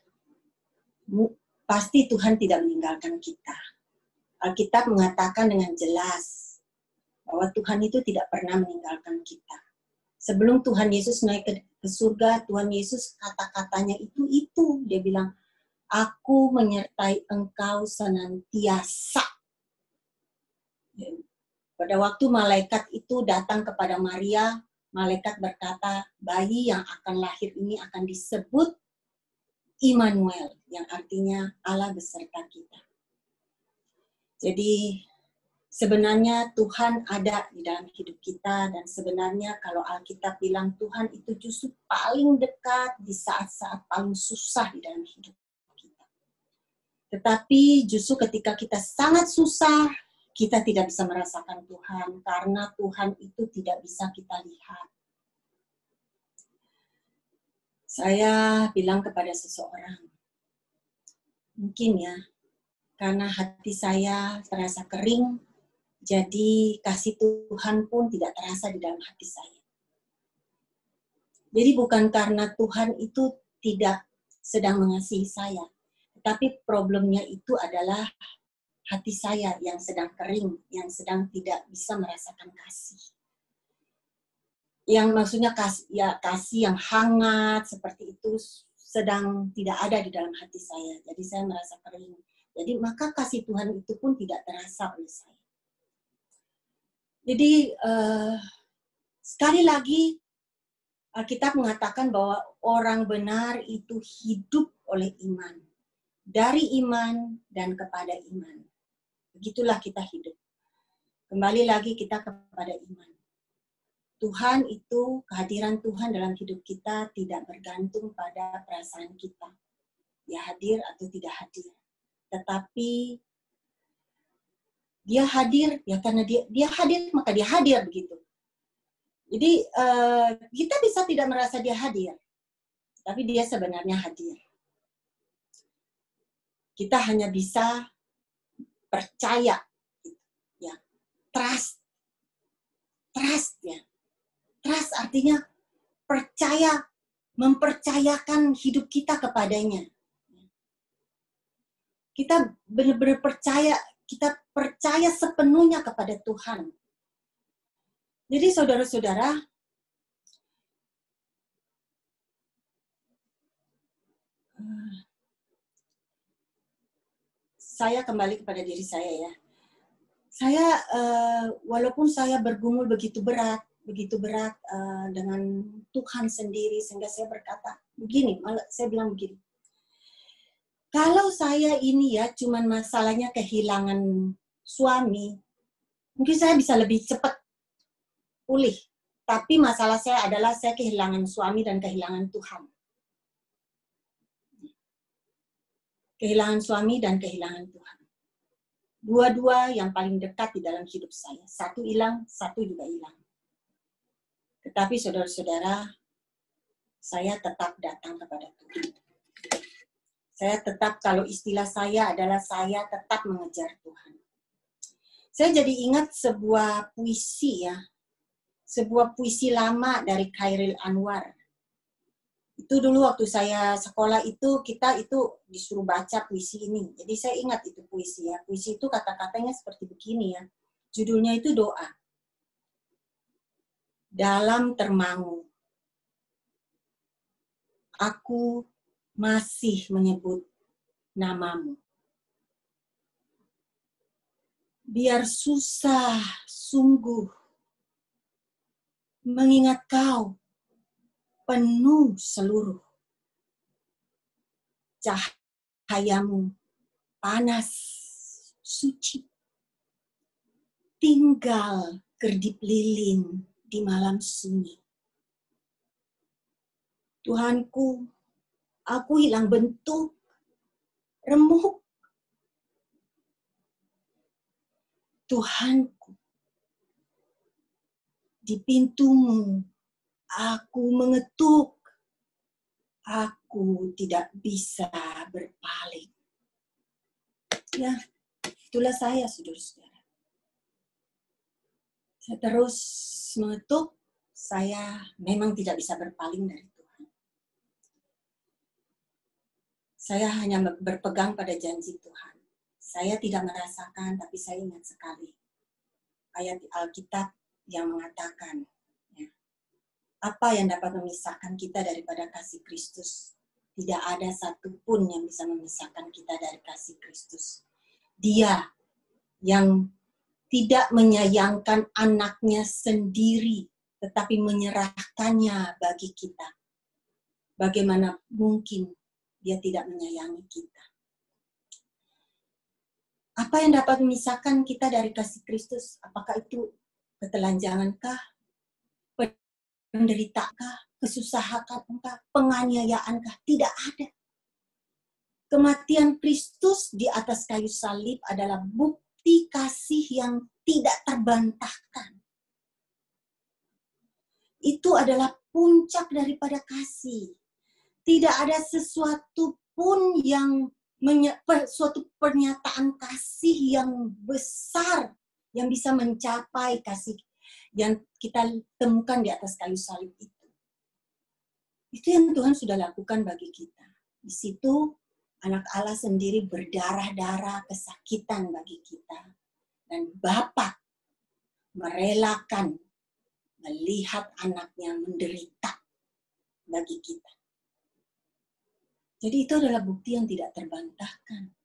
pasti Tuhan tidak meninggalkan kita. Alkitab mengatakan dengan jelas bahwa Tuhan itu tidak pernah meninggalkan kita. Sebelum Tuhan Yesus naik ke surga, Tuhan Yesus kata-katanya itu. Dia bilang, aku menyertai engkau senantiasa. Pada waktu malaikat itu datang kepada Maria, malaikat berkata, bayi yang akan lahir ini akan disebut Immanuel, yang artinya Allah beserta kita. Jadi sebenarnya Tuhan ada di dalam hidup kita, dan sebenarnya kalau Alkitab bilang Tuhan itu justru paling dekat di saat-saat paling susah di dalam hidup. Tetapi justru ketika kita sangat susah, kita tidak bisa merasakan Tuhan, karena Tuhan itu tidak bisa kita lihat. Saya bilang kepada seseorang, mungkin ya, karena hati saya terasa kering, jadi kasih Tuhan pun tidak terasa di dalam hati saya. Jadi bukan karena Tuhan itu tidak sedang mengasihi saya, tapi problemnya itu adalah hati saya yang sedang kering, yang sedang tidak bisa merasakan kasih. Yang maksudnya kasih yang hangat seperti itu sedang tidak ada di dalam hati saya. Jadi saya merasa kering. Jadi maka kasih Tuhan itu pun tidak terasa oleh saya. Jadi sekali lagi Alkitab mengatakan bahwa orang benar itu hidup oleh iman. Dari iman dan kepada iman. Begitulah kita hidup. Kembali lagi kita kepada iman. Tuhan itu, kehadiran Tuhan dalam hidup kita tidak bergantung pada perasaan kita. Dia hadir atau tidak hadir. Tetapi dia hadir, ya karena dia hadir, maka dia hadir begitu. Jadi kita bisa tidak merasa dia hadir. Tapi dia sebenarnya hadir. Kita hanya bisa percaya, ya, trust ya, trust artinya percaya, mempercayakan hidup kita kepadanya. Kita benar-benar percaya, kita percaya sepenuhnya kepada Tuhan. Jadi saudara-saudara, saya kembali kepada diri saya ya. Saya walaupun saya bergumul begitu berat dengan Tuhan sendiri, sehingga saya berkata begini, saya bilang begini. Kalau saya ini ya cuman masalahnya kehilangan suami, mungkin saya bisa lebih cepat pulih. Tapi masalah saya adalah saya kehilangan suami dan kehilangan Tuhan. Kehilangan suami dan kehilangan Tuhan. Dua-dua yang paling dekat di dalam hidup saya. Satu hilang, satu juga hilang. Tetapi saudara-saudara, saya tetap datang kepada Tuhan. Saya tetap, kalau istilah saya adalah saya tetap mengejar Tuhan. Saya jadi ingat sebuah puisi ya. Sebuah puisi lama dari Khairil Anwar. Itu dulu waktu saya sekolah itu, kita itu disuruh baca puisi ini. Jadi saya ingat itu puisi ya. Puisi itu kata-katanya seperti begini ya. Judulnya itu doa. Dalam termangu, aku masih menyebut namamu. Biar susah sungguh mengingat kau penuh seluruh. Cahayamu panas, suci. Tinggal kedip lilin di malam sunyi. Tuhanku, aku hilang bentuk, remuk. Tuhanku, di pintumu aku mengetuk. Aku tidak bisa berpaling. Ya, itulah saya, saudara-saudara. Saya terus mengetuk, saya memang tidak bisa berpaling dari Tuhan. Saya hanya berpegang pada janji Tuhan. Saya tidak merasakan, tapi saya ingat sekali ayat Alkitab yang mengatakan, apa yang dapat memisahkan kita daripada kasih Kristus? Tidak ada satupun yang bisa memisahkan kita dari kasih Kristus. Dia yang tidak menyayangkan anaknya sendiri, tetapi menyerahkannya bagi kita. Bagaimana mungkin dia tidak menyayangi kita? Apa yang dapat memisahkan kita dari kasih Kristus? Apakah itu ketelanjangankah? Penderitaakah, kesusahankah, penganiayaankah? Tidak ada. Kematian Kristus di atas kayu salib adalah bukti kasih yang tidak terbantahkan. Itu adalah puncak daripada kasih. Tidak ada sesuatu pun yang suatu pernyataan kasih yang besar yang bisa mencapai kasih yang kita temukan di atas kayu salib itu. Itu yang Tuhan sudah lakukan bagi kita. Di situ anak Allah sendiri berdarah-darah kesakitan bagi kita. Dan Bapa merelakan melihat anaknya menderita bagi kita. Jadi itu adalah bukti yang tidak terbantahkan.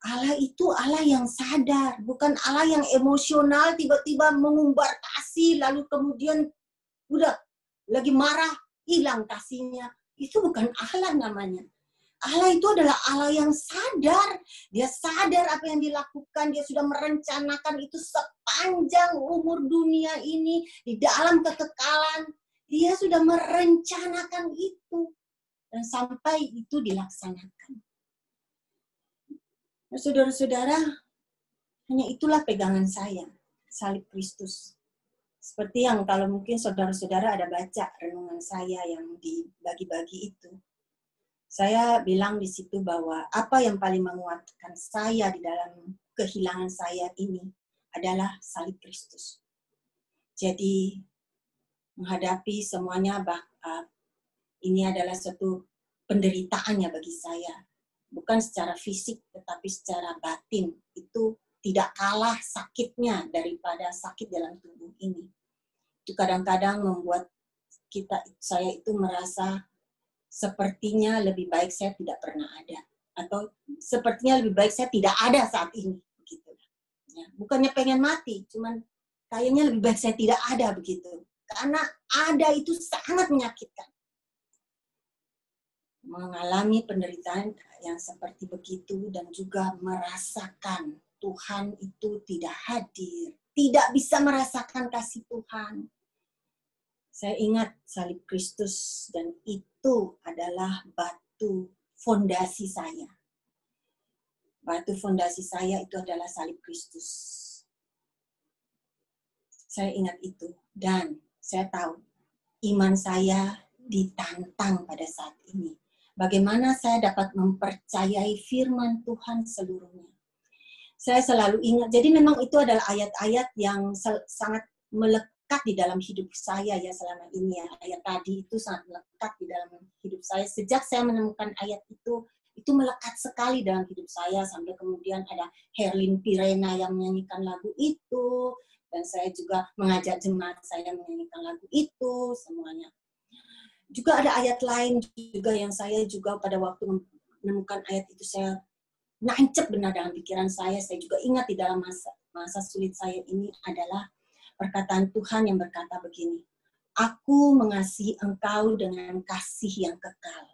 Allah itu Allah yang sadar, bukan Allah yang emosional, tiba-tiba mengumbar kasih, lalu kemudian udah lagi marah, hilang kasihnya. Itu bukan Allah namanya. Allah itu adalah Allah yang sadar. Dia sadar apa yang dilakukan, dia sudah merencanakan itu sepanjang umur dunia ini, di dalam kekekalan. Dia sudah merencanakan itu. Dan sampai itu dilaksanakan. Nah, saudara-saudara, hanya itulah pegangan saya, salib Kristus. Seperti yang kalau mungkin saudara-saudara ada baca renungan saya yang dibagi-bagi itu. Saya bilang di situ bahwa apa yang paling menguatkan saya di dalam kehilangan saya ini adalah salib Kristus. Jadi menghadapi semuanya, ini adalah suatu penderitaannya bagi saya. Bukan secara fisik, tetapi secara batin. Itu tidak kalah sakitnya daripada sakit dalam tubuh ini. Itu kadang-kadang membuat saya itu merasa sepertinya lebih baik saya tidak pernah ada, atau sepertinya lebih baik saya tidak ada saat ini, begitu. Ya, bukannya pengen mati, cuman kayaknya lebih baik saya tidak ada, begitu. Karena ada itu sangat menyakitkan. Mengalami penderitaan yang seperti begitu dan juga merasakan Tuhan itu tidak hadir, tidak bisa merasakan kasih Tuhan. Saya ingat salib Kristus dan itu adalah batu fondasi saya. Batu fondasi saya itu adalah salib Kristus. Saya ingat itu dan saya tahu iman saya ditantang pada saat ini. Bagaimana saya dapat mempercayai firman Tuhan seluruhnya. Saya selalu ingat, jadi memang itu adalah ayat-ayat yang sangat melekat di dalam hidup saya ya selama ini ya. Ayat tadi itu sangat melekat di dalam hidup saya. Sejak saya menemukan ayat itu melekat sekali dalam hidup saya. Sampai kemudian ada Herlin Pirena yang menyanyikan lagu itu. Dan saya juga mengajak jemaat saya menyanyikan lagu itu semuanya. Juga ada ayat lain juga yang saya juga pada waktu menemukan ayat itu saya nancep benar dalam pikiran saya. Saya juga ingat di dalam masa sulit saya ini adalah perkataan Tuhan yang berkata begini, aku mengasihi engkau dengan kasih yang kekal.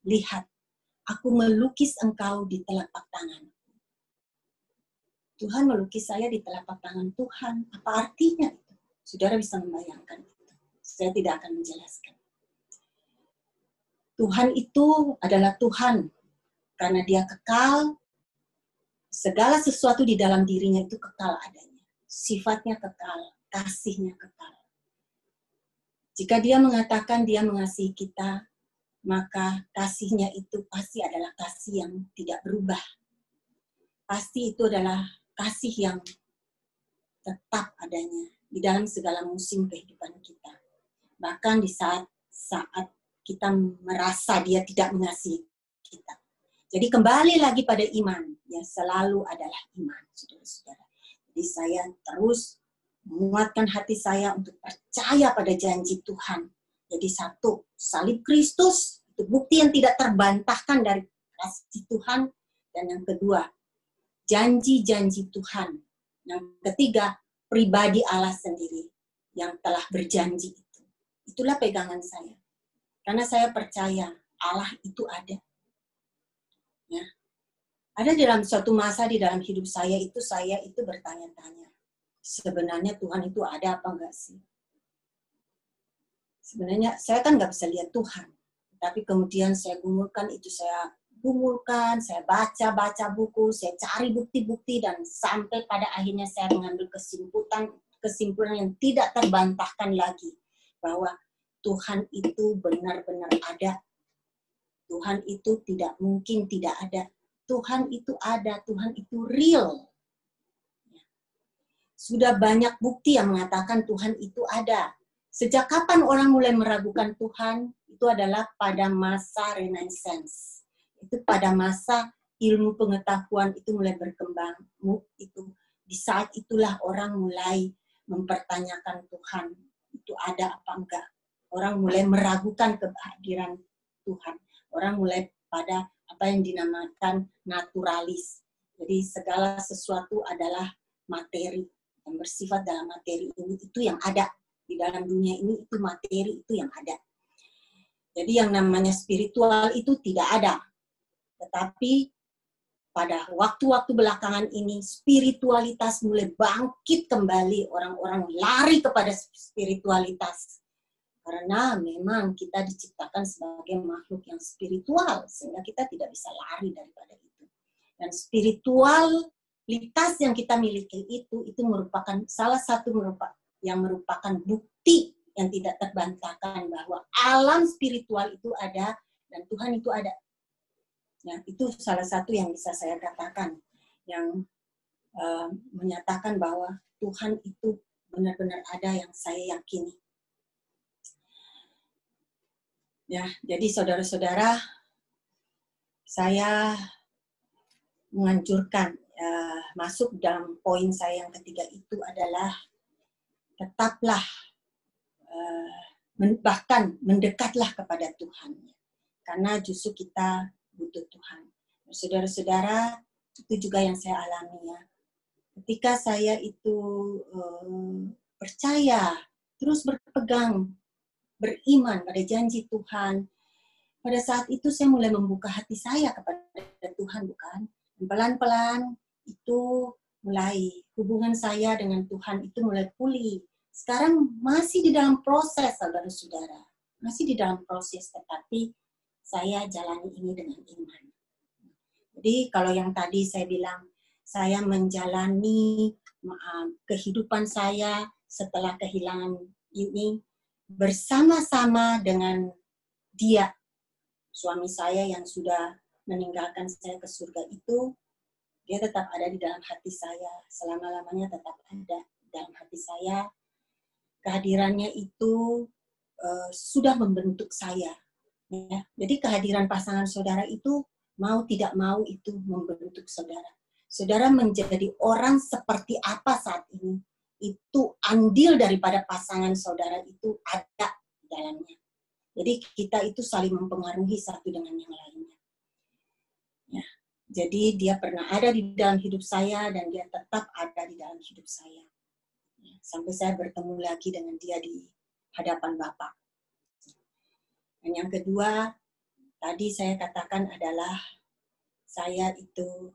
Lihat, aku melukis engkau di telapak tangan. Tuhan melukis saya di telapak tangan Tuhan. Apa artinya itu? Saudara bisa membayangkan itu. Saya tidak akan menjelaskan. Tuhan itu adalah Tuhan. Karena dia kekal, segala sesuatu di dalam dirinya itu kekal adanya. Sifatnya kekal, kasihnya kekal. Jika dia mengatakan dia mengasihi kita, maka kasihnya itu pasti adalah kasih yang tidak berubah. Pasti itu adalah kasih yang tetap adanya di dalam segala musim kehidupan kita. Bahkan di saat kita merasa dia tidak mengasihi kita. Jadi kembali lagi pada iman, yang selalu adalah iman, saudara-saudara. Jadi saya terus menguatkan hati saya untuk percaya pada janji Tuhan. Jadi satu, salib Kristus, itu bukti yang tidak terbantahkan dari kasih Tuhan. Dan yang kedua, janji-janji Tuhan. Yang ketiga, pribadi Allah sendiri yang telah berjanji itu. Itulah pegangan saya. Karena saya percaya Allah itu ada. Ya. Ada dalam suatu masa di dalam hidup saya itu bertanya-tanya. Sebenarnya Tuhan itu ada apa enggak sih? Sebenarnya saya kan nggak bisa lihat Tuhan. Tapi kemudian saya gumulkan, saya baca buku, saya cari bukti-bukti, dan sampai pada akhirnya saya mengambil kesimpulan yang tidak terbantahkan lagi. Bahwa Tuhan itu benar-benar ada. Tuhan itu tidak mungkin tidak ada. Tuhan itu ada, Tuhan itu real. Sudah banyak bukti yang mengatakan Tuhan itu ada. Sejak kapan orang mulai meragukan Tuhan? Itu adalah pada masa Renaissance. Itu pada masa ilmu pengetahuan itu mulai berkembang. Itu di saat itulah orang mulai mempertanyakan Tuhan. Itu ada apa enggak? Orang mulai meragukan kehadiran Tuhan. Orang mulai pada apa yang dinamakan naturalis. Jadi segala sesuatu adalah materi. Yang bersifat dalam materi ini, itu yang ada. Di dalam dunia ini, itu materi, itu yang ada. Jadi yang namanya spiritual itu tidak ada. Tetapi pada waktu-waktu belakangan ini, spiritualitas mulai bangkit kembali. Orang-orang lari kepada spiritualitas. Karena memang kita diciptakan sebagai makhluk yang spiritual, sehingga kita tidak bisa lari daripada itu. Dan spiritualitas yang kita miliki itu merupakan salah satu yang merupakan bukti yang tidak terbantahkan bahwa alam spiritual itu ada dan Tuhan itu ada. Ya, itu salah satu yang bisa saya katakan, yang menyatakan bahwa Tuhan itu benar-benar ada yang saya yakini. Ya, jadi saudara-saudara, saya menganjurkan masuk dalam poin saya yang ketiga itu adalah tetaplah bahkan mendekatlah kepada Tuhan. karena justru kita butuh Tuhan. Saudara-saudara, itu juga yang saya alami ya. Ketika saya itu percaya, terus berpegang, beriman pada janji Tuhan, pada saat itu saya mulai membuka hati saya kepada Tuhan, bukan? Dan pelan-pelan itu mulai hubungan saya dengan Tuhan itu mulai pulih. Sekarang masih di dalam proses, saudara-saudara. Masih di dalam proses, tetapi saya jalani ini dengan iman. Jadi kalau yang tadi saya bilang, saya menjalani kehidupan saya setelah kehilangan ini bersama-sama dengan dia, suami saya yang sudah meninggalkan saya ke surga itu, dia tetap ada di dalam hati saya, selama-lamanya tetap ada di dalam hati saya. Kehadirannya itu sudah membentuk saya. Ya. Jadi kehadiran pasangan saudara itu mau tidak mau itu membentuk saudara. Saudara menjadi orang seperti apa saat ini, itu andil daripada pasangan saudara itu ada di dalamnya. Jadi kita itu saling mempengaruhi satu dengan yang lainnya. Ya. Jadi dia pernah ada di dalam hidup saya dan dia tetap ada di dalam hidup saya. Ya. Sampai saya bertemu lagi dengan dia di hadapan Bapa. Dan yang kedua, tadi saya katakan adalah saya itu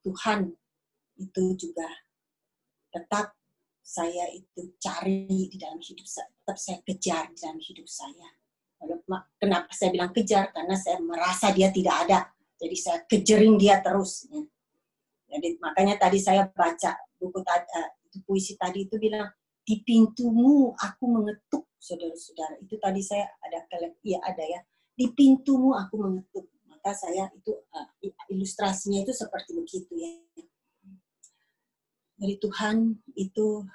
Tuhan itu juga tetap saya itu cari di dalam hidup saya, tetap saya kejar di dalam hidup saya. Kenapa saya bilang kejar? Karena saya merasa dia tidak ada, jadi saya kejarin dia terus. Ya. Jadi makanya tadi saya baca buku puisi tadi itu bilang, di pintumu aku mengetuk, saudara-saudara. Itu tadi saya ada ya. Di pintumu aku mengetuk. Maka saya itu ilustrasinya itu seperti begitu ya. Dari Tuhan itu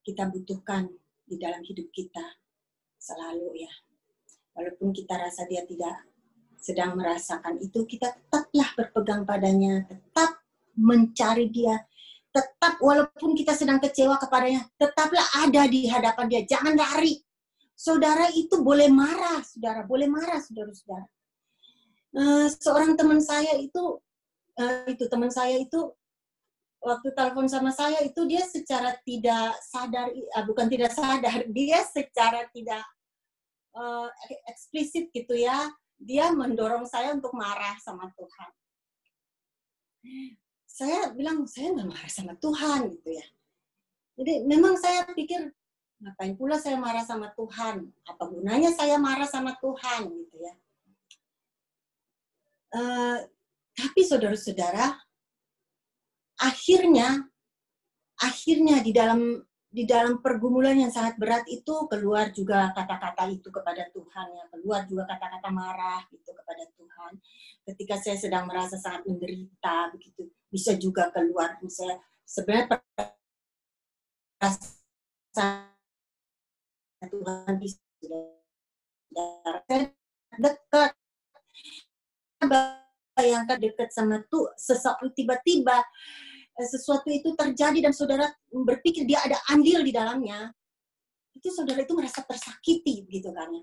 kita butuhkan di dalam hidup kita selalu ya. Walaupun kita rasa dia tidak sedang merasakan itu, kita tetaplah berpegang padanya, tetap mencari dia, tetap walaupun kita sedang kecewa kepadanya, tetaplah ada di hadapan dia, jangan lari. Saudara itu boleh marah, saudara-saudara. Seorang teman saya itu waktu telepon sama saya itu dia secara tidak sadar, bukan tidak sadar, dia secara tidak eksplisit gitu ya, dia mendorong saya untuk marah sama Tuhan. Saya bilang, saya nggak marah sama Tuhan gitu ya. Jadi memang saya pikir, ngapain pula saya marah sama Tuhan? Apa gunanya saya marah sama Tuhan gitu ya. Tapi saudara-saudara, akhirnya di dalam pergumulan yang sangat berat itu keluar juga kata-kata itu kepada Tuhan ya, keluar juga kata-kata marah itu kepada Tuhan. Ketika saya sedang merasa sangat menderita begitu, bisa juga keluar misalnya sebenarnya perasaan Tuhan bisa dekat, bayangkan dekat sama tuh sesuatu tiba-tiba sesuatu itu terjadi dan saudara berpikir dia ada andil di dalamnya, itu saudara itu merasa tersakiti gitu kan ya.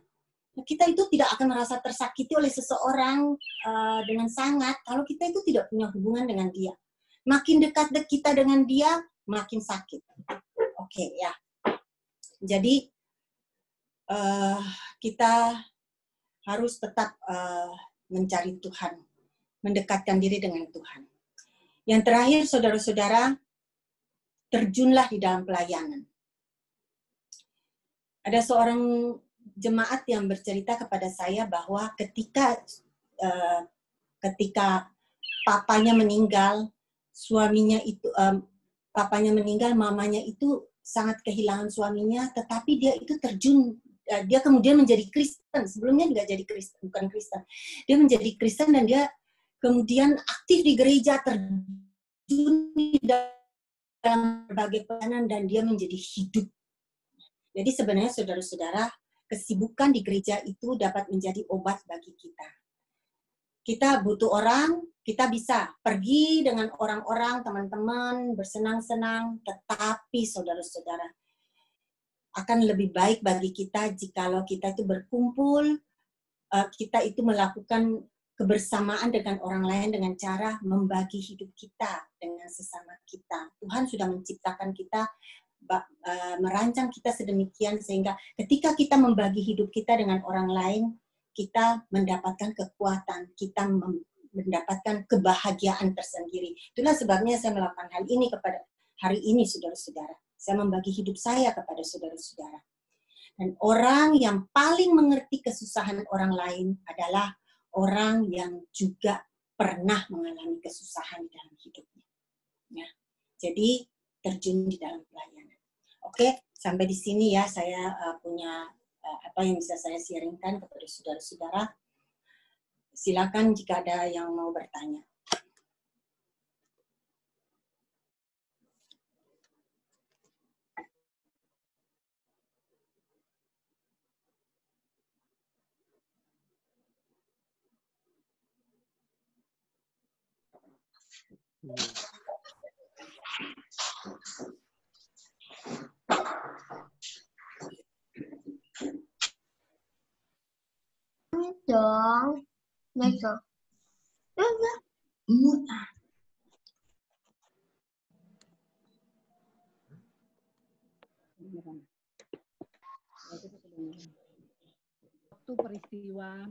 Kita itu tidak akan merasa tersakiti oleh seseorang dengan sangat kalau kita itu tidak punya hubungan dengan dia. Makin dekat kita dengan dia, makin sakit. Oke ya. Jadi kita harus tetap mencari Tuhan, mendekatkan diri dengan Tuhan. Yang terakhir, saudara-saudara, terjunlah di dalam pelayanan. Ada seorang jemaat yang bercerita kepada saya bahwa ketika papanya meninggal, papanya meninggal, mamanya itu sangat kehilangan suaminya, tetapi dia itu terjun, dia kemudian menjadi Kristen. Sebelumnya nggak jadi Kristen, bukan Kristen. Dia menjadi Kristen dan dia kemudian aktif di gereja, terjun di dalam berbagai pelayanan dan dia menjadi hidup. Jadi sebenarnya saudara-saudara, kesibukan di gereja itu dapat menjadi obat bagi kita. Kita butuh orang, kita bisa pergi dengan orang-orang, teman-teman, bersenang-senang, tetapi saudara-saudara, akan lebih baik bagi kita jikalau kita itu berkumpul, kita itu melakukan kebersamaan dengan orang lain dengan cara membagi hidup kita dengan sesama kita. Tuhan sudah menciptakan kita, merancang kita sedemikian sehingga ketika kita membagi hidup kita dengan orang lain, kita mendapatkan kekuatan, kita mendapatkan kebahagiaan tersendiri. Itulah sebabnya saya melakukan hal ini kepada hari ini, saudara-saudara. Saya membagi hidup saya kepada saudara-saudara. Dan orang yang paling mengerti kesusahan orang lain adalah orang yang juga pernah mengalami kesusahan dalam hidupnya. Ya. Jadi terjun di dalam pelayanan. Oke, sampai di sini ya saya punya apa yang bisa saya sharingkan kepada saudara-saudara. Silakan jika ada yang mau bertanya. Dong, Michael. Waktu peristiwa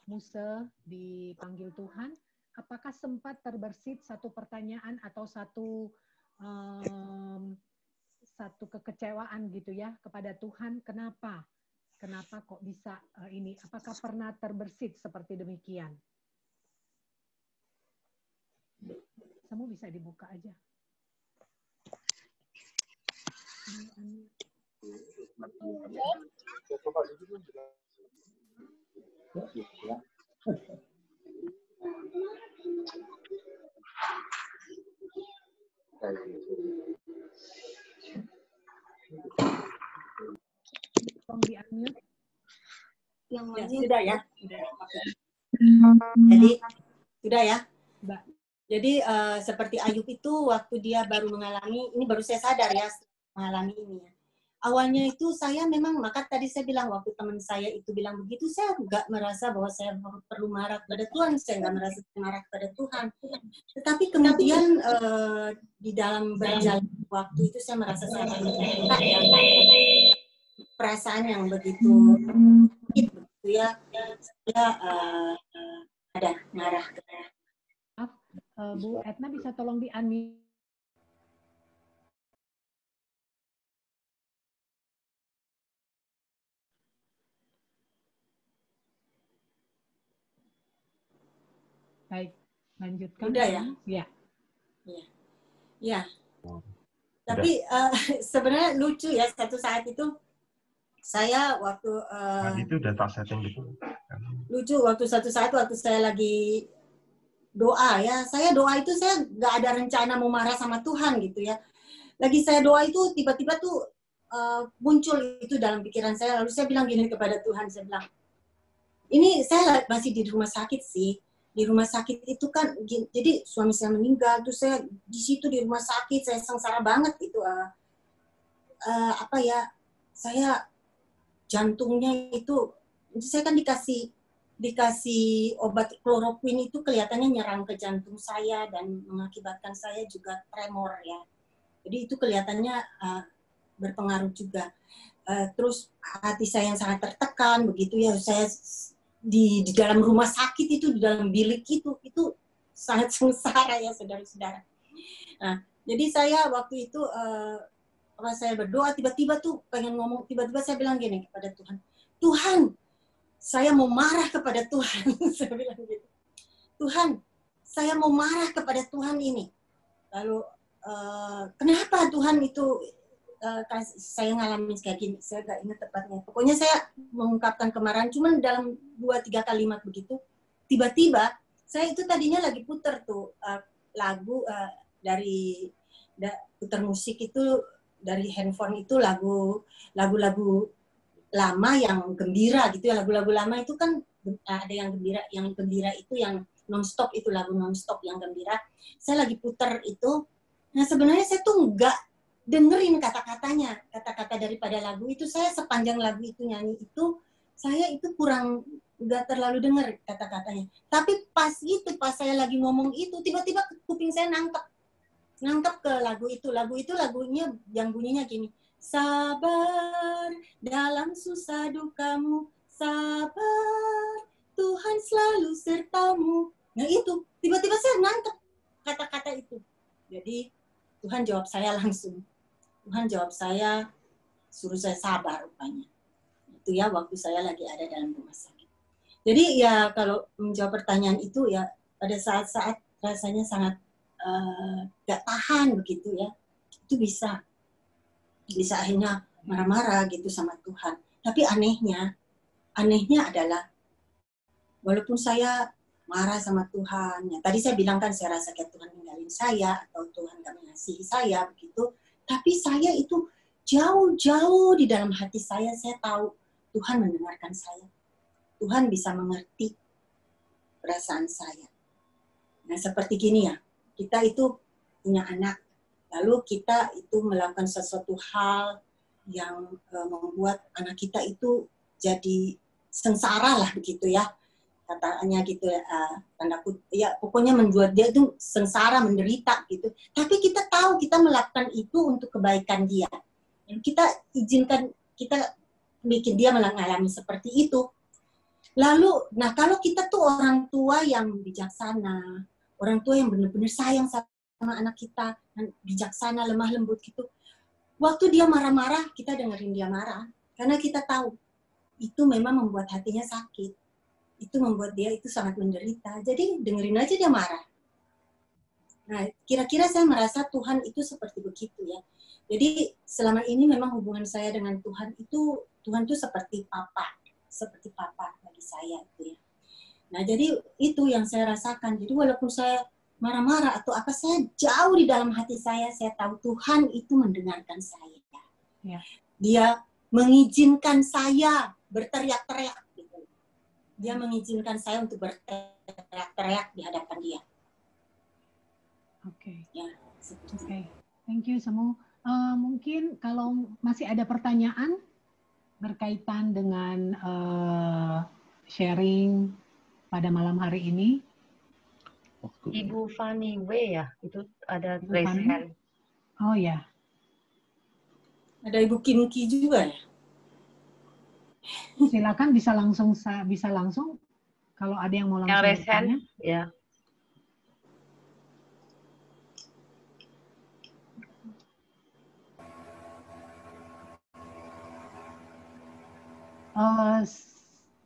Musa dipanggil Tuhan, apakah sempat terbersit satu pertanyaan atau satu kekecewaan gitu ya kepada Tuhan? Kenapa kok bisa ini? Apakah pernah terbersit seperti demikian? Kamu bisa dibuka aja. Tolong di-unmute. Ya, sudah ya. Jadi sudah ya. Mbak. Jadi seperti Ayub itu waktu dia baru mengalami, ini baru saya sadar ya mengalami ini ya. Awalnya itu saya memang, maka tadi saya bilang waktu teman saya itu bilang begitu, saya nggak merasa bahwa saya perlu marah kepada Tuhan, saya nggak merasa marah kepada Tuhan. Tetapi kemudian di dalam berjalan waktu itu saya merasa saya perasaan yang begitu gitu ya, saya ada marah. Bu Etna bisa tolong di-unmute. Baik, lanjutkan. Udah ya? Ya. Ya. Tapi sebenarnya lucu ya, satu saat itu saya waktu itu udah tak setting gitu. Lucu waktu satu saat waktu saya lagi doa ya, saya doa itu saya nggak ada rencana mau marah sama Tuhan gitu ya. Lagi saya doa itu tiba-tiba tuh muncul itu dalam pikiran saya, lalu saya bilang gini kepada Tuhan, saya bilang, ini saya masih di rumah sakit sih. Di rumah sakit itu kan, jadi suami saya meninggal, terus saya di situ di rumah sakit, saya sengsara banget itu. Apa ya, saya jantungnya itu, saya kan dikasih obat kloroquine itu kelihatannya nyerang ke jantung saya dan mengakibatkan saya juga tremor ya. Jadi itu kelihatannya berpengaruh juga. Terus hati saya yang sangat tertekan begitu ya, saya di dalam rumah sakit itu, di dalam bilik itu sangat sengsara ya saudara-saudara. Nah, jadi saya waktu itu pas saya berdoa tiba-tiba tuh pengen ngomong, tiba-tiba saya bilang gini kepada Tuhan, Tuhan, saya mau marah kepada Tuhan. Saya bilang gitu. Tuhan, saya mau marah kepada Tuhan ini. Lalu kenapa Tuhan itu saya ngalamin kayak gini, saya gak ingat tepatnya. Pokoknya saya mengungkapkan kemarahan, cuman dalam 2-3 kalimat begitu, tiba-tiba, saya itu tadinya lagi puter tuh lagu dari puter musik itu, dari handphone itu lagu-lagu lama yang gembira gitu ya, lagu-lagu lama itu kan ada yang gembira itu yang nonstop, itu lagu nonstop yang gembira. Saya lagi puter itu, nah sebenarnya saya tuh dengerin kata-katanya, kata-kata daripada lagu itu. Saya sepanjang lagu itu nyanyi itu, saya itu kurang, nggak terlalu dengar kata-katanya. Tapi pas saya lagi ngomong itu, tiba-tiba kuping saya nangkep ke lagu itu. Lagunya yang bunyinya gini, sabar dalam susah dukamu, sabar Tuhan selalu sertamu. Nah itu, tiba-tiba saya nangkep kata-kata itu. Jadi Tuhan jawab saya langsung. Tuhan jawab saya, suruh saya sabar rupanya. Itu ya waktu saya lagi ada dalam rumah sakit. Jadi ya kalau menjawab pertanyaan itu ya pada saat-saat rasanya sangat gak tahan begitu ya. Itu bisa akhirnya marah-marah gitu sama Tuhan. Tapi anehnya adalah walaupun saya marah sama Tuhan, ya tadi saya bilang kan saya rasa kayak Tuhan ninggalin saya atau Tuhan gak mengasihi saya begitu. Tapi saya itu jauh-jauh di dalam hati saya tahu Tuhan mendengarkan saya. Tuhan bisa mengerti perasaan saya. Nah seperti gini ya, kita itu punya anak, lalu kita itu melakukan sesuatu hal yang membuat anak kita itu jadi sengsara lah begitu ya. Katanya gitu ya, tanda kutip, ya pokoknya membuat dia itu sengsara, menderita gitu. Tapi kita tahu kita melakukan itu untuk kebaikan dia. Kita izinkan, kita bikin dia mengalami seperti itu. Lalu, nah kalau kita tuh orang tua yang bijaksana, orang tua yang benar-benar sayang sama anak kita, dan bijaksana, lemah lembut gitu. Waktu dia marah-marah, kita dengerin dia marah. Karena kita tahu, itu memang membuat hatinya sakit. Itu membuat dia itu sangat menderita. Jadi dengerin aja dia marah. Nah, kira-kira saya merasa Tuhan itu seperti begitu ya. Jadi selama ini memang hubungan saya dengan Tuhan itu, Tuhan itu seperti papa bagi saya itu ya. Nah, jadi itu yang saya rasakan. Jadi walaupun saya marah-marah atau apa, saya jauh di dalam hati saya tahu Tuhan itu mendengarkan saya. Ya. Dia mengizinkan saya berteriak-teriak. Dia mengizinkan saya untuk berteriak-teriak di hadapan dia. Oke. Ya, Oke. Thank you semua. Mungkin kalau masih ada pertanyaan berkaitan dengan sharing pada malam hari ini. Ibu Fanny W ya, itu ada Ibu raise Fanny? hand. Oh ya. ada Ibu Kimki juga ya. Silakan bisa langsung kalau ada yang mau Yang langsung raise hand, bertanya. ya.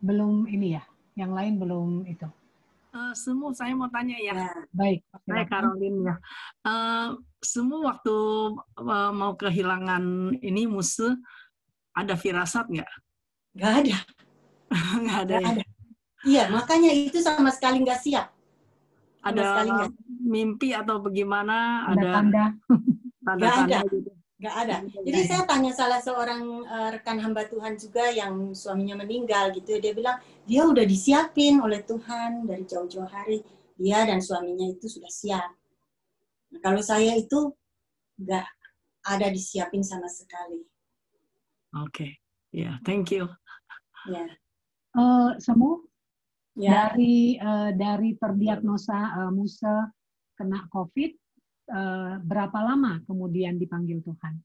Belum ini ya, yang lain belum itu. Semua saya mau tanya ya. Baik, Saya silakan. Caroline ya. Semua waktu mau kehilangan ini musuh, ada firasat nggak? Nggak ada. Nggak ada Nggak ya? ada. Iya, makanya itu sama sekali nggak siap. Sama Ada sekali nggak. mimpi atau bagaimana? Tanda-tanda. Tanda-tanda gitu. Nggak ada. Jadi saya tanya salah seorang rekan hamba Tuhan juga yang suaminya meninggal gitu. Dia bilang, dia udah disiapin oleh Tuhan dari jauh-jauh hari. Dia dan suaminya itu sudah siap. Nah, kalau saya itu nggak ada disiapin sama sekali. Oke. Ya, thank you. Ya. Semua Ya. dari terdiagnosa Musa kena COVID, berapa lama kemudian dipanggil Tuhan?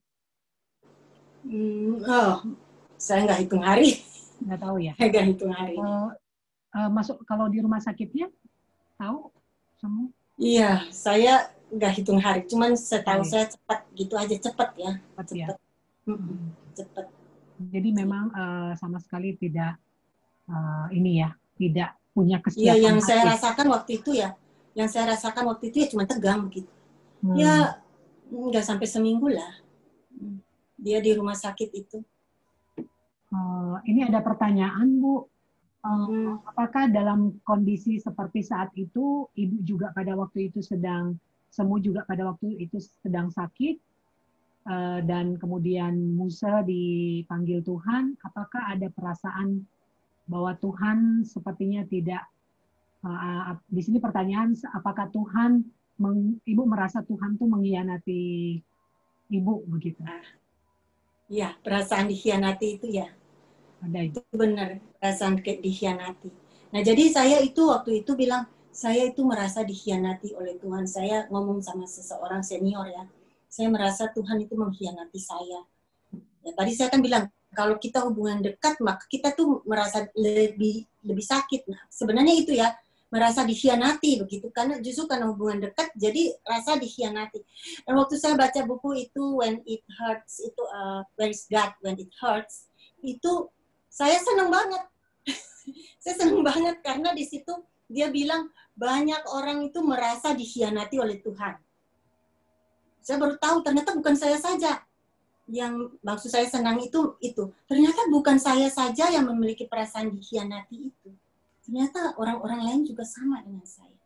Saya nggak hitung hari. Nggak tahu ya. Nggak hitung hari. Masuk kalau di rumah sakitnya, tahu semua? Iya, saya nggak hitung hari. Cuman setahu saya cepat gitu aja, cepat ya. Cepat. Cepat. Jadi memang sama sekali tidak ini ya, tidak punya kesiapan. Iya, yang hati. saya rasakan waktu itu ya cuma tegang begitu. Ya nggak sampai seminggu lah. Dia di rumah sakit itu. Ini ada pertanyaan, Bu. Apakah dalam kondisi seperti saat itu, Ibu juga pada waktu itu semua juga pada waktu itu sedang sakit, dan kemudian Musa dipanggil Tuhan, apakah ada perasaan bahwa Tuhan sepertinya tidak, di sini pertanyaan, apakah Tuhan, Ibu merasa Tuhan tuh mengkhianati Ibu begitu. Ya, perasaan dikhianati itu ya. Ada itu. Itu benar, perasaan dikhianati. Nah, jadi saya itu waktu itu bilang, saya itu merasa dikhianati oleh Tuhan. Saya ngomong sama seseorang senior ya. Saya merasa Tuhan itu mengkhianati saya. Ya, tadi saya kan bilang, kalau kita hubungan dekat, maka kita tuh merasa lebih sakit. Nah, sebenarnya itu ya, merasa dikhianati begitu. Karena justru karena hubungan dekat, jadi rasa dikhianati. Dan waktu saya baca buku itu, When It Hurts, itu Where is God When It Hurts, itu saya senang banget. Saya senang banget karena di situ dia bilang banyak orang itu merasa dikhianati oleh Tuhan. Saya baru tahu ternyata bukan saya saja. Yang maksud saya senang itu. Ternyata bukan saya saja yang memiliki perasaan dikhianati itu. Ternyata orang-orang lain juga sama dengan saya.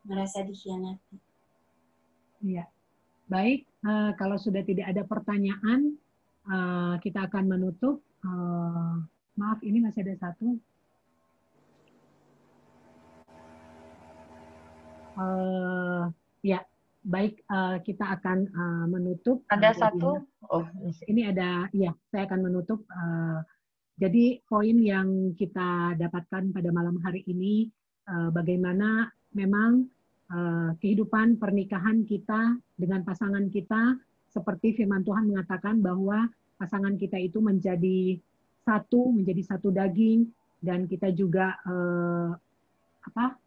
Merasa dikhianati. Iya. Baik, kalau sudah tidak ada pertanyaan, kita akan menutup. Maaf, ini masih ada satu. Ya, baik, kita akan menutup. Ada satu. Oh, ini ada, ya, saya akan menutup. Jadi poin yang kita dapatkan pada malam hari ini, bagaimana memang kehidupan pernikahan kita dengan pasangan kita, seperti firman Tuhan mengatakan bahwa pasangan kita itu menjadi satu daging, dan kita juga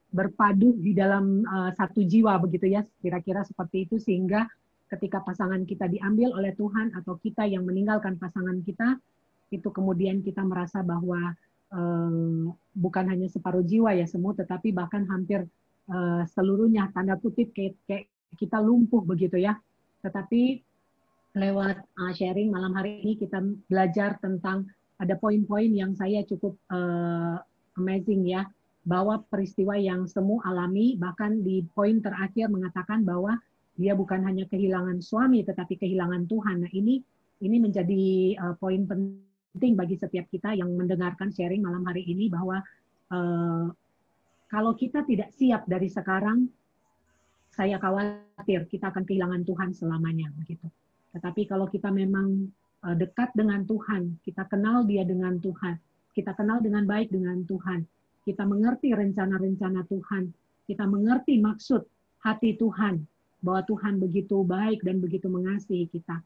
berpadu di dalam satu jiwa begitu ya, kira-kira seperti itu, sehingga ketika pasangan kita diambil oleh Tuhan atau kita yang meninggalkan pasangan kita, itu kemudian kita merasa bahwa bukan hanya separuh jiwa ya semua, tetapi bahkan hampir seluruhnya, tanda kutip, kayak kita lumpuh begitu ya. Tetapi lewat sharing malam hari ini kita belajar tentang, ada poin-poin yang saya cukup amazing ya, bahwa peristiwa yang semua alami, bahkan di poin terakhir mengatakan bahwa dia bukan hanya kehilangan suami tetapi kehilangan Tuhan. Nah, ini menjadi poin penting bagi setiap kita yang mendengarkan sharing malam hari ini, bahwa kalau kita tidak siap dari sekarang, saya khawatir kita akan kehilangan Tuhan selamanya begitu. Tetapi kalau kita memang dekat dengan Tuhan, kita kenal Dia dengan Tuhan, kita kenal dengan baik dengan Tuhan, kita mengerti rencana-rencana Tuhan, kita mengerti maksud hati Tuhan, bahwa Tuhan begitu baik dan begitu mengasihi kita.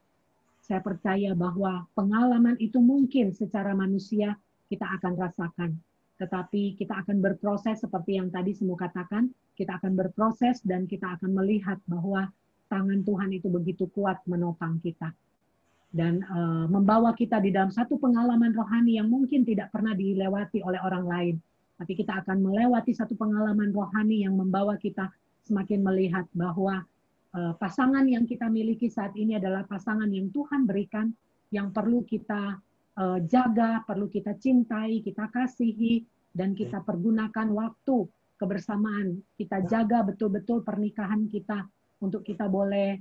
Saya percaya bahwa pengalaman itu mungkin secara manusia kita akan rasakan. Tetapi kita akan berproses seperti yang tadi semua katakan, kita akan berproses dan kita akan melihat bahwa tangan Tuhan itu begitu kuat menopang kita. Dan membawa kita di dalam satu pengalaman rohani yang mungkin tidak pernah dilewati oleh orang lain. Tapi kita akan melewati satu pengalaman rohani yang membawa kita semakin melihat bahwa pasangan yang kita miliki saat ini adalah pasangan yang Tuhan berikan, yang perlu kita jaga, perlu kita cintai, kita kasihi, dan kita pergunakan waktu kebersamaan. Kita jaga betul-betul pernikahan kita untuk kita boleh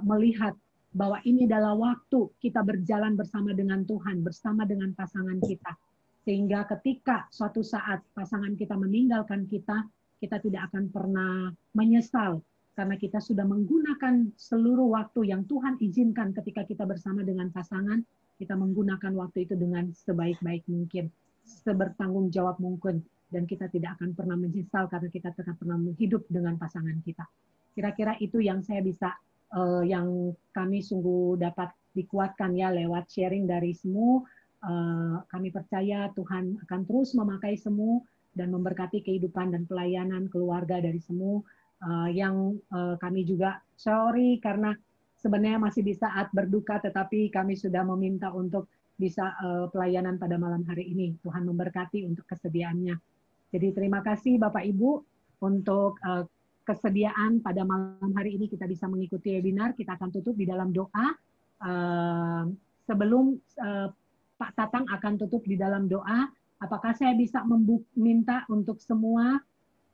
melihat bahwa ini adalah waktu kita berjalan bersama dengan Tuhan, bersama dengan pasangan kita. Sehingga ketika suatu saat pasangan kita meninggalkan kita, kita tidak akan pernah menyesal, karena kita sudah menggunakan seluruh waktu yang Tuhan izinkan ketika kita bersama dengan pasangan, kita menggunakan waktu itu dengan sebaik-baik mungkin, sebertanggung jawab mungkin, dan kita tidak akan pernah menyesal karena kita tetap pernah hidup dengan pasangan kita. Kira-kira itu yang saya bisa, yang kami sungguh dapat dikuatkan ya lewat sharing dari semua. Kami percaya Tuhan akan terus memakai semua dan memberkati kehidupan dan pelayanan keluarga dari semua. Yang kami juga sorry karena sebenarnya masih di saat berduka, tetapi kami sudah meminta untuk bisa pelayanan pada malam hari ini. Tuhan memberkati untuk kesediaannya. Jadi terima kasih Bapak Ibu untuk kesediaan pada malam hari ini kita bisa mengikuti webinar. Kita akan tutup di dalam doa. Sebelum Pak Tatang akan tutup di dalam doa, apakah saya bisa minta untuk semua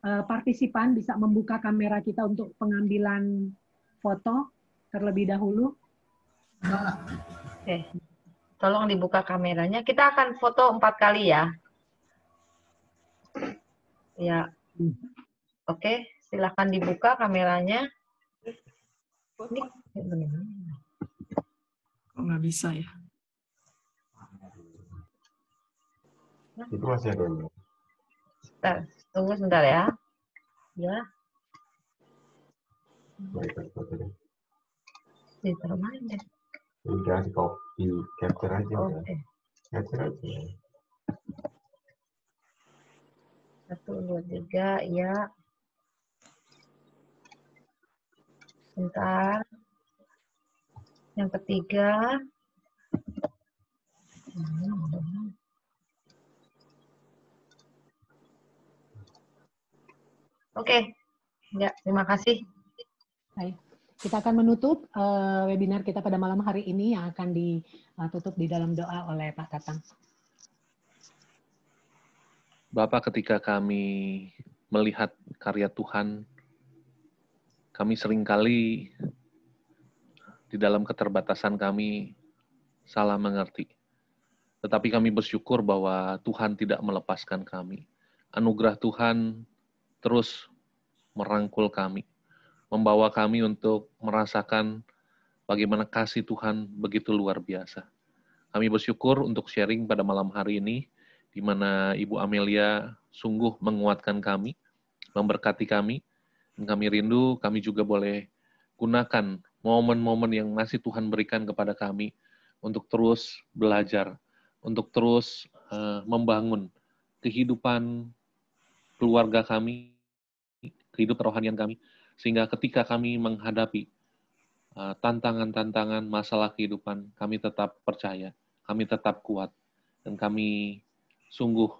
partisipan bisa membuka kamera kita untuk pengambilan foto terlebih dahulu? Oke, tolong dibuka kameranya. Kita akan foto 4 kali ya. Ya, oke, silakan dibuka kameranya. Kok nggak bisa ya? Itu masih ada. Bentar, tunggu sebentar ya. Ya, Baik, baik. ditaruh mana deh? Udah di copy, capture aja. Udah. Oke. Capture aja. 1, 2, 3, ya. Bentar. Yang ketiga. Oke. Ya, terima kasih. Baik. Kita akan menutup webinar kita pada malam hari ini yang akan ditutup di dalam doa oleh Pak Tatang. Bapak, ketika kami melihat karya Tuhan, kami seringkali di dalam keterbatasan kami salah mengerti. Tetapi kami bersyukur bahwa Tuhan tidak melepaskan kami. Anugerah Tuhan terus merangkul kami, membawa kami untuk merasakan bagaimana kasih Tuhan begitu luar biasa. Kami bersyukur untuk sharing pada malam hari ini, di mana Ibu Amelia sungguh menguatkan kami, memberkati kami, dan kami rindu kami juga boleh gunakan momen-momen yang masih Tuhan berikan kepada kami untuk terus belajar, untuk terus membangun kehidupan keluarga kami, kehidupan rohanian kami, sehingga ketika kami menghadapi tantangan-tantangan masalah kehidupan, kami tetap percaya, kami tetap kuat, dan kami sungguh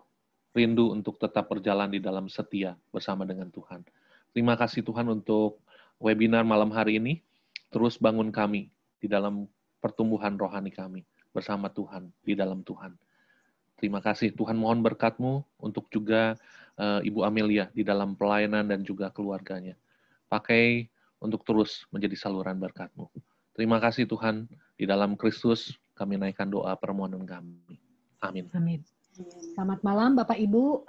rindu untuk tetap berjalan di dalam setia bersama dengan Tuhan. Terima kasih Tuhan untuk webinar malam hari ini. Terus bangun kami di dalam pertumbuhan rohani kami bersama Tuhan, di dalam Tuhan. Terima kasih Tuhan, mohon berkat-Mu untuk juga Ibu Amelia di dalam pelayanan dan juga keluarganya. Pakai untuk terus menjadi saluran berkat-Mu. Terima kasih Tuhan, di dalam Kristus kami naikkan doa permohonan kami. Amin. Amin. Selamat malam Bapak Ibu.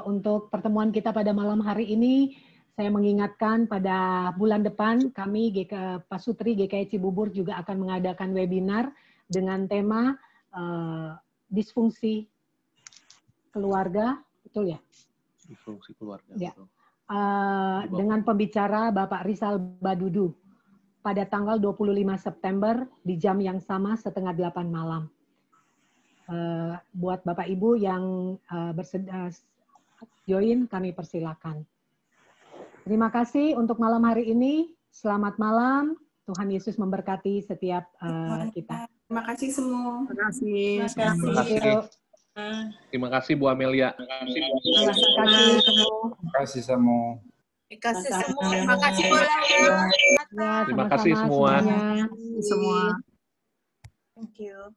Untuk pertemuan kita pada malam hari ini, saya mengingatkan pada bulan depan kami Pak Sutri GKI Cibubur juga akan mengadakan webinar dengan tema disfungsi keluarga, betul ya? Disfungsi keluarga. Ya. Dengan pembicara Bapak Rizal Badudu pada tanggal 25 September di jam yang sama 7:30 malam. Buat Bapak Ibu yang bersedia join, kami persilakan. Terima kasih untuk malam hari ini. Selamat malam. Tuhan Yesus memberkati setiap kita. Terima kasih semua. Terima kasih. Terima kasih. Terima kasih Bu Amelia. Terima kasih. Terima kasih semua. Terima kasih Bu Laura. Terima kasih semua. Semuanya. Semua. Thank you.